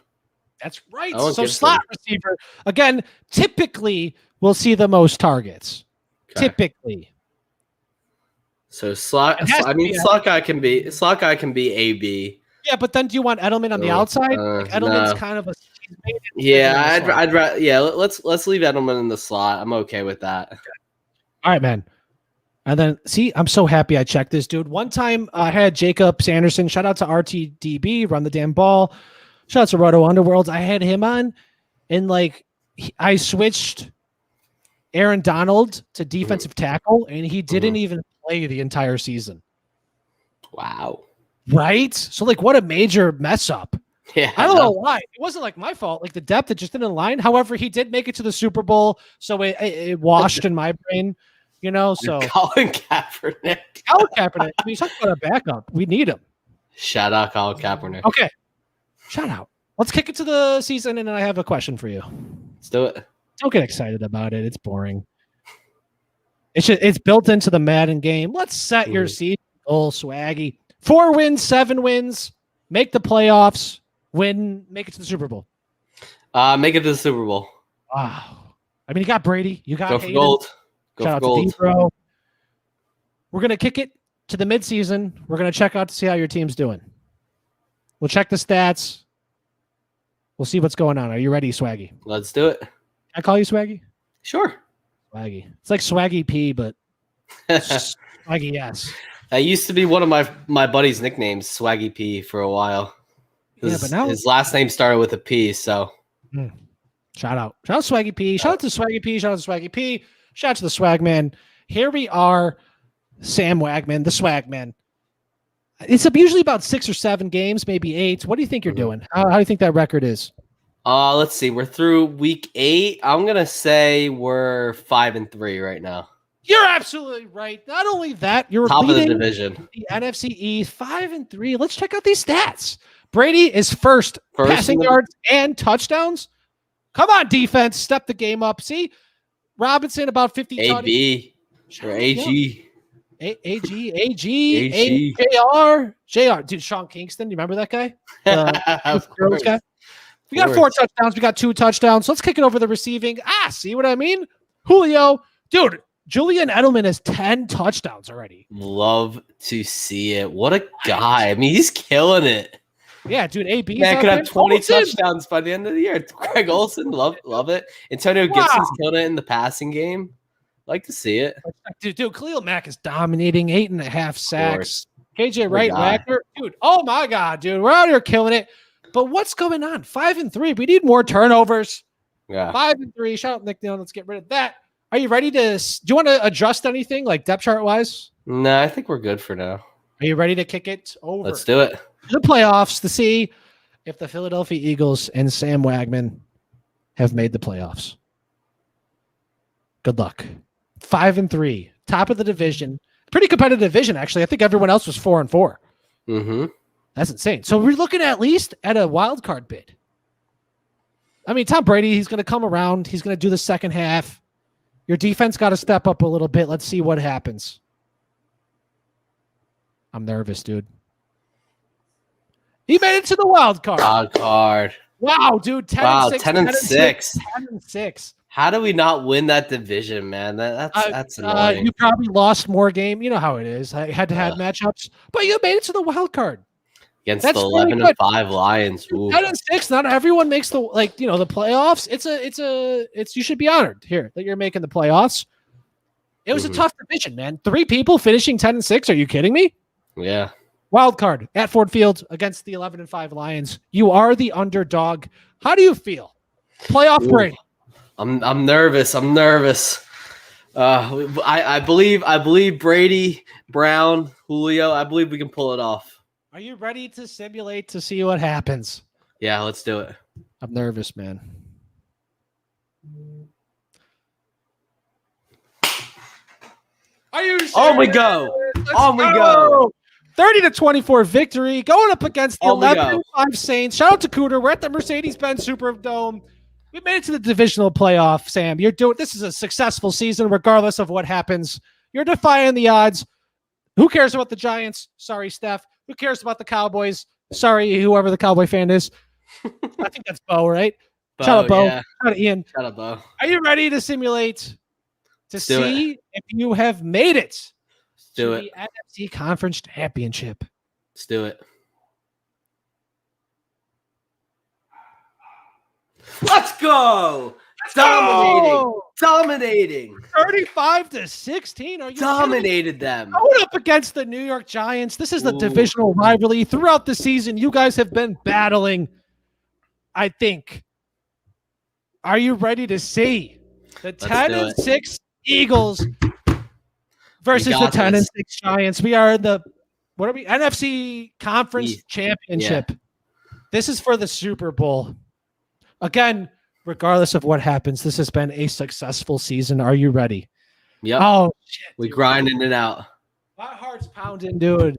That's right. I want So Gibson. slot receiver, again, typically we'll see the most targets. Okay. Typically. So slot guy can be AB. Yeah, but then do you want Edelman on the outside? Like Edelman's no. kind of a Yeah, I'd rather let's leave Edelman in the slot. I'm okay with that. Okay. All right, man. And then see, I'm so happy I checked this, dude. One time I had Jacob Sanderson. Shout out to RTDB, run the damn ball. Shout out to Roto Underworlds. I had him on, and like I switched Aaron Donald to defensive tackle, and he didn't even play the entire season. Wow. Right? So like, what a major mess up. Yeah. I don't know why. It wasn't like my fault. Like the depth, it just didn't align. However, he did make it to the Super Bowl, so it washed in my brain. You know, so Colin Kaepernick. Colin Kaepernick. I mean, he's talking about a backup. We need him. Shout out Colin Kaepernick. Okay. Shout out. Let's kick it to the season, and then I have a question for you. Let's do it. Don't get excited about it. It's boring. It's built into the Madden game. Let's set your season goal, Swaggy. 4 wins, 7 wins. Make the playoffs. Make it to the Super Bowl. Make it to the Super Bowl. Wow. I mean, you got Brady. You got Go for Hayden. gold. Go Shout for out gold. to D-Bro. We're going to kick it to the midseason. We're going to check out to see how your team's doing. We'll check the stats. We'll see what's going on. Are you ready, Swaggy? Let's do it. Can I call you Swaggy? Sure. Swaggy. It's like Swaggy P, but Swaggy S. That used to be one of my buddy's nicknames, Swaggy P, for a while. Yeah, but now his last name started with a P, so. Shout out. Shout out to Swaggy P. Shout out to Swaggy P. Shout out to Swaggy P. Shout out to the Swagman. Here we are, Sam Wagman, the Swagman. It's usually about 6 or 7 games, maybe 8. What do you think you're doing? How do you think that record is? Let's see. We're through week 8. I'm gonna say we're 5-3 right now. You're absolutely right. Not only that, you're top of the leading division. The NFC East 5-3. Let's check out these stats. Brady is first passing yards and touchdowns. Come on, defense, step the game up. See, Robinson about 50. AB or AG. JR. Dude, Sean Kingston. You remember that guy? Of course. Guy? We got 4 touchdowns. We got 2 touchdowns. So let's kick it over the receiving. See what I mean? Julio. Dude, Julian Edelman has 10 touchdowns already. Love to see it. What a guy. I mean, he's killing it. Yeah, dude, AB. Man could have 20 touchdowns by the end of the year. Greg Olsen, love it. Antonio Gibson's killing it in the passing game. Like to see it. Dude, Khalil Mack is dominating, 8.5 sacks. KJ Wright, Wagner. Dude, oh my God, dude. We're out here killing it. But what's going on? 5-3. We need more turnovers. Yeah. 5-3. Shout out Nick Neal. Let's get rid of that. Are you ready to do you want to adjust anything like depth chart wise? No, I think we're good for now. Are you ready to kick it over? Let's do it. The playoffs to see if the Philadelphia Eagles and Sam Wagman have made the playoffs. Good luck. 5-3, top of the division. Pretty competitive division, actually. I think everyone else was 4-4. Mm-hmm. That's insane. So we're looking at least at a wild card bid. I mean, Tom Brady, he's going to come around. He's going to do the second half. Your defense got to step up a little bit. Let's see what happens. I'm nervous, dude. He made it to the wild card. Wild card. Wow, dude. 10-6. 10-6. 10-6. How do we not win that division, man? That's annoying. You probably lost more game. You know how it is. I had to have matchups, but you made it to the wild card against the 11-5 Lions. 10-6. Not everyone makes the the playoffs. It's you should be honored here that you're making the playoffs. It was a tough division, man. 3 people finishing 10-6. Are you kidding me? Yeah. Wild card at Ford Field against the 11-5 Lions. You are the underdog. How do you feel? Playoff Brady. I'm nervous. I believe Brady, Brown, Julio. I believe we can pull it off. Are you ready to simulate to see what happens? Yeah, let's do it. I'm nervous, man. Are you sure? On we go. On we go. 30-24 victory, going up against the Oh my 11-5 Saints. Shout out to Cooter. We're at the Mercedes-Benz Superdome. We made it to the divisional playoff, Sam. This is a successful season, regardless of what happens. You're defying the odds. Who cares about the Giants? Sorry, Steph. Who cares about the Cowboys? Sorry, whoever the Cowboy fan is. I think that's Bo, right? Shout out Bo. Yeah. Shout out Ian. Shout out Bo. Are you ready to simulate to see if you have made it to the NFC Conference Championship? Let's do it. Let's go. Dominating. 35-16. Are you dominated them? Going up against the New York Giants. This is the divisional rivalry. Throughout the season, you guys have been battling, I think. Are you ready to see the 10-6 Eagles versus the 10-6 Giants? We are in the NFC Conference Championship. Yeah. This is for the Super Bowl. Again, regardless of what happens, this has been a successful season. Are you ready? Yep. Oh, shit. We grinding it out. My heart's pounding, dude.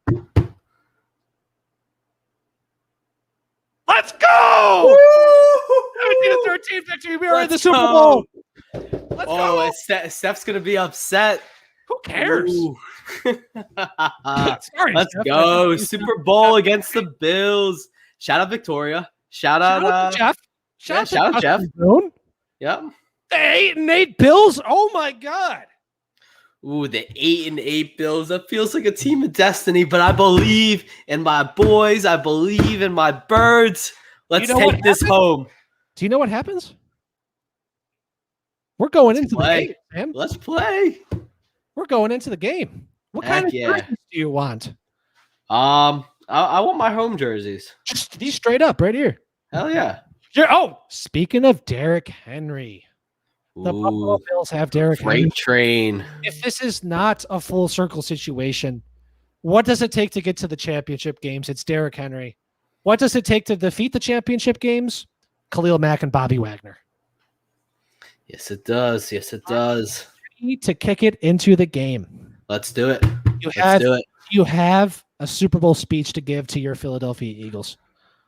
Let's go! 17-13 victory. We are in the Super Bowl. Let's go. Steph's going to be upset. Who cares? Sorry, let's go. Super Bowl against the Bills. Shout out Victoria. Shout out Jeff. Shout out Jeff. Yep. The 8-8 Bills. Oh my God. Ooh, the 8-8 Bills. That feels like a team of destiny, but I believe in my boys. I believe in my birds. Let's take this home. Do you know what happens? We're going into the game, man. Let's play. We're going into the game. What kind of jerseys do you want? I want my home jerseys. Just these straight up right here. Hell yeah. Oh, speaking of Derrick Henry, the Buffalo Bills have Derrick Henry. Freight train. If this is not a full circle situation, what does it take to get to the championship games? It's Derrick Henry. What does it take to defeat the championship games? Khalil Mack and Bobby Wagner. Yes, it does. Yes, it does. To kick it into the game. Let's do it. Let's do it. You have a Super Bowl speech to give to your Philadelphia Eagles.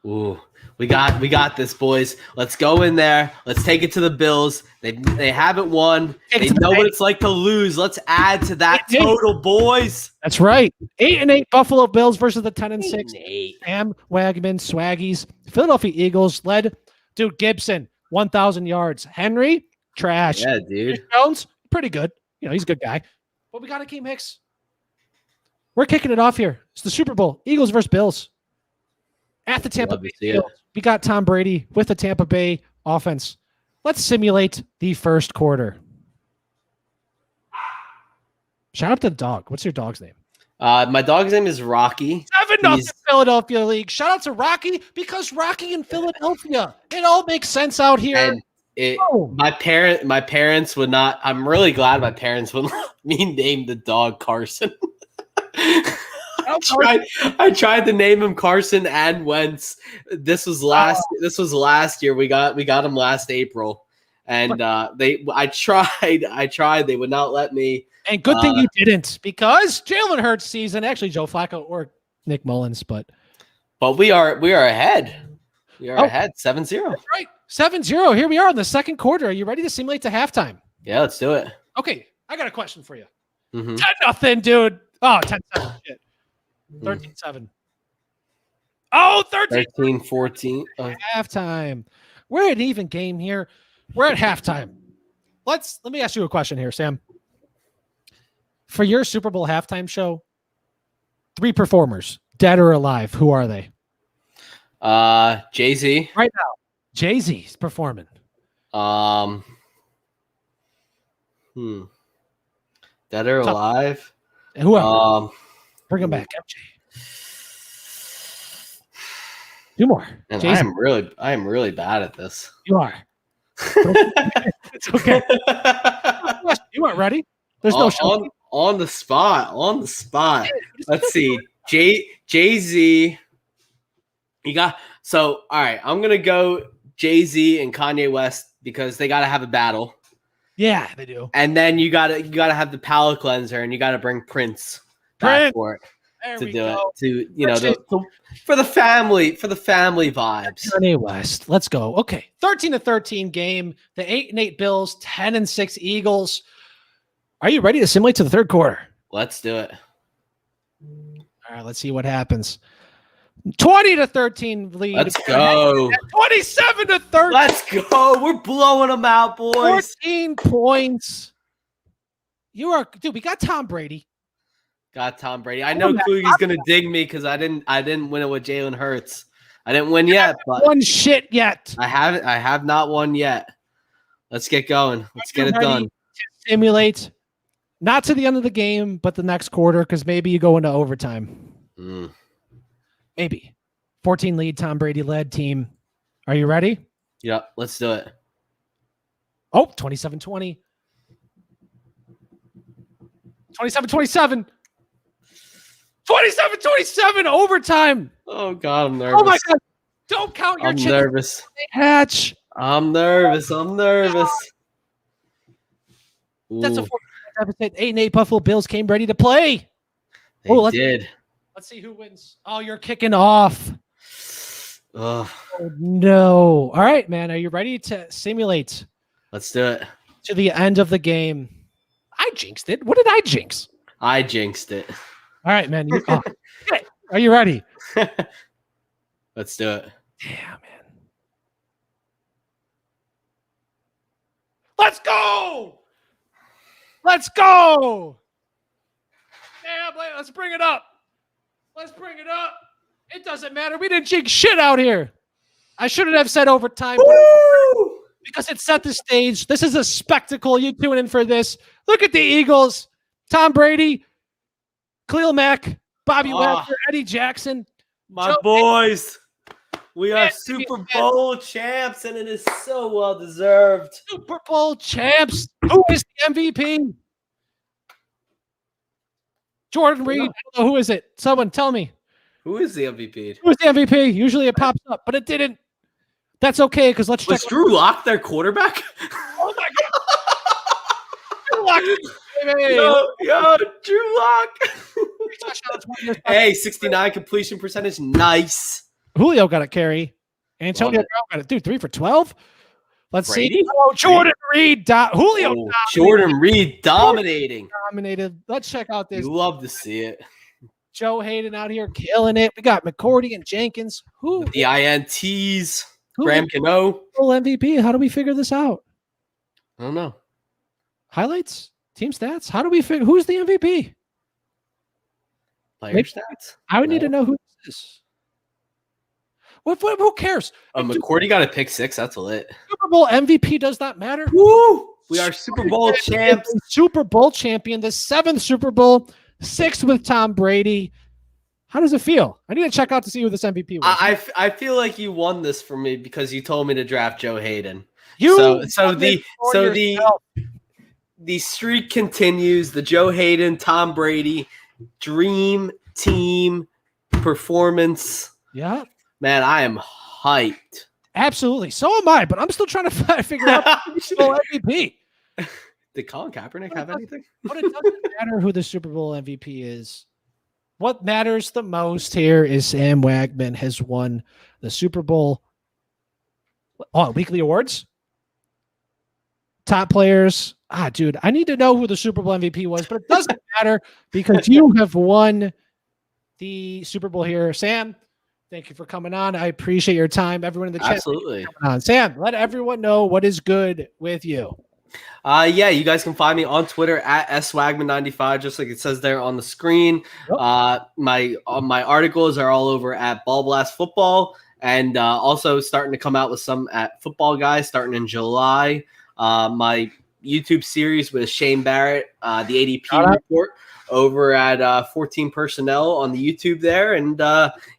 Ooh, we got this, boys. Let's go in there. Let's take it to the Bills. They haven't won. They know what it's like to lose. Let's add to that total, boys. That's right. 8-8 Buffalo Bills versus the 10-6 Sam Wagman Swaggies. Philadelphia Eagles led Dude Gibson 1,000 yards. Henry trash. Yeah, dude. Jones pretty good. You know he's a good guy. But we got Akeem Hicks. We're kicking it off here. It's the Super Bowl. Eagles versus Bills. At the Tampa Bay Field, we got Tom Brady with the Tampa Bay offense. Let's simulate the first quarter. Shout out to the dog. What's your dog's name? My dog's name is Rocky. 7-0 Philadelphia League. Shout out to Rocky because Rocky in Philadelphia. It all makes sense out here. And my parents would not. I'm really glad my parents wouldn't let me name the dog Carson. I tried to name him Carson and Wentz. This was last year. We got him last April, and I tried. They would not let me. And good thing you didn't, because Jalen Hurts season, actually Joe Flacco or Nick Mullins, but we are ahead. We are ahead 7-0. That's right, 7-0. Here we are in the second quarter. Are you ready to simulate to halftime? Yeah, let's do it. Okay, I got a question for you. Mm-hmm. 10-0, dude. Oh, 10-7. Shit. 13-7. Oh, 13-14. Halftime. We're at an even game here. We're at halftime. Let me ask you a question here, Sam. For your Super Bowl halftime show, 3 performers, dead or alive, who are they? Jay-Z. Right now, Jay-Z's performing. Dead or alive? Whoever. Bring him back, MJ. 2 more. And I am really bad at this. You are. It's okay. You aren't ready. There's no show. On the spot. Let's see. Jay-Z. All right. I'm gonna go Jay-Z and Kanye West because they gotta have a battle. Yeah, they do. And then you gotta have the palate cleanser, and you gotta bring Prince back for it. There to we do go. it. For the family vibes. Kanye West. Let's go. Okay. 13-13 game. The 8-8 Bills, 10-6 Eagles. Are you ready to simulate to the third quarter? Let's do it. All right, let's see what happens. 20-13 lead. Let's go. 27-13. Let's go. We're blowing them out, boys. 14 points. Dude, we got Tom Brady. Got Tom Brady. I know Kluge's gonna dig me because I didn't win it with Jalen Hurts. I didn't win yet, but won shit yet. I have not won yet. Let's get going. Let's get it done. Simulate, not to the end of the game, but the next quarter, because maybe you go into overtime. Maybe. 14 lead, Tom Brady led team. Are you ready? Yep, let's do it. Oh, 27-20. 27-27. 27-27 overtime. Oh God, I'm nervous. Oh my God. Don't count your chicken. I'm nervous. Hatch. I'm nervous. That's a 4 deficit. 8-8 Buffalo Bills came ready to play. They did. Let's see who wins. Oh, you're kicking off. Ugh. Oh, no. All right, man. Are you ready to simulate? Let's do it. To the end of the game. I jinxed it. What did I jinx? I jinxed it. All right, man. Are you ready? Let's do it. Yeah, man. Let's go. Let's go. Yeah, let's bring it up. Let's bring it up. It doesn't matter. We didn't jinx shit out here. I shouldn't have said overtime because it set the stage. This is a spectacle. You tune in for this. Look at the Eagles. Tom Brady, Khalil Mack, Bobby Wagner, Eddie Jackson. My boys. We are Super Bowl champs, and it is so well deserved. Super Bowl champs. Who is the MVP? Jordan Reed. I don't know. Who is it? Someone tell me. Who is the MVP? Who is the MVP? Usually it pops up, but it didn't. That's okay, because let's check. Was Drew Lock their quarterback? Oh my God. Yo, Drew Lock. Hey, 69 completion percentage. Nice. Julio got a carry. Antonio Brown got it. Dude, 3 for 12. Let's Brady? see. Oh, Jordan Reed. Julio. Jordan Reed dominating. Dominated. Let's check out this. You love to see it. Joe Hayden out here killing it. We got McCourty and Jenkins. Who? The INTs. Graham Cano. MVP. How do we figure this out? I don't know. Highlights? Team stats? How do we figure? Who's the MVP? Player stats? I would need to know who this is. Who cares? McCourty got a pick 6. That's lit. Super Bowl MVP does not matter. Woo! We are Super Bowl champs. Super Bowl champion. The 7th Super Bowl. 6th with Tom Brady. How does it feel? I need to check out to see who this MVP was. I feel like you won this for me because you told me to draft Joe Hayden. The streak continues. The Joe Hayden, Tom Brady, dream team performance. Yeah. Man, I am hyped. Absolutely. So am I, but I'm still trying to figure out the Super Bowl MVP. Did Colin Kaepernick have anything? But it doesn't matter who the Super Bowl MVP is. What matters the most here is Sam Wagman has won the Super Bowl. Oh, weekly awards? Top players. Dude, I need to know who the Super Bowl MVP was, but it doesn't matter because you have won the Super Bowl here. Sam, thank you for coming on. I appreciate your time. Everyone in the chat. Absolutely. Sam, let everyone know what is good with you. Yeah, you guys can find me on Twitter at swagman95, just like it says there on the screen. Yep. My articles are all over at Ball Blast Football, and also starting to come out with some at Football Guys starting in July. My YouTube series with Shane Barrett, the ADP report over at 14 Personnel on the YouTube there. And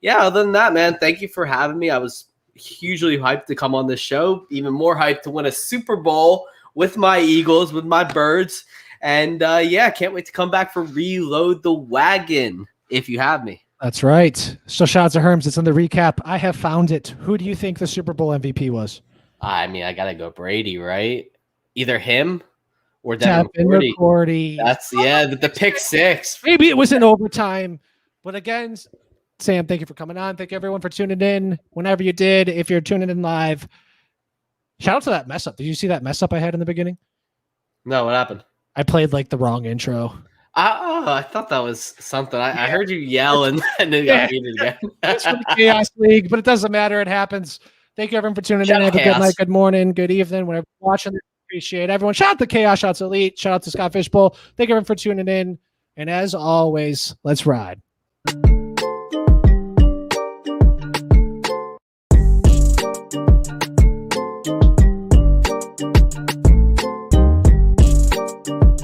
yeah, other than that, man, thank you for having me. I was hugely hyped to come on this show, even more hyped to win a Super Bowl with my Eagles, with my Birds. And yeah, can't wait to come back for Reload the Wagon if you have me. That's right. So shout out to Herms. It's in the recap. I have found it. Who do you think the Super Bowl MVP was? I mean, I got to go Brady, right? Either him or Devin McCourty. That's, yeah, the pick 6. Maybe it was in overtime. But again, Sam, thank you for coming on. Thank you everyone for tuning in. Whenever you did, if you're tuning in live, shout out to that mess up. Did you see that mess up I had in the beginning? No, what happened? I played like the wrong intro. I thought that was something. I heard you yell and then got muted again. It's from the Chaos League, but it doesn't matter. It happens. Thank you everyone for tuning in. Have a good night, good morning, good evening, whenever you're watching. Appreciate everyone. Shout out to Chaos, shout out to Elite, shout out to Scott Fishbowl. Thank you everyone for tuning in. And as always, let's ride.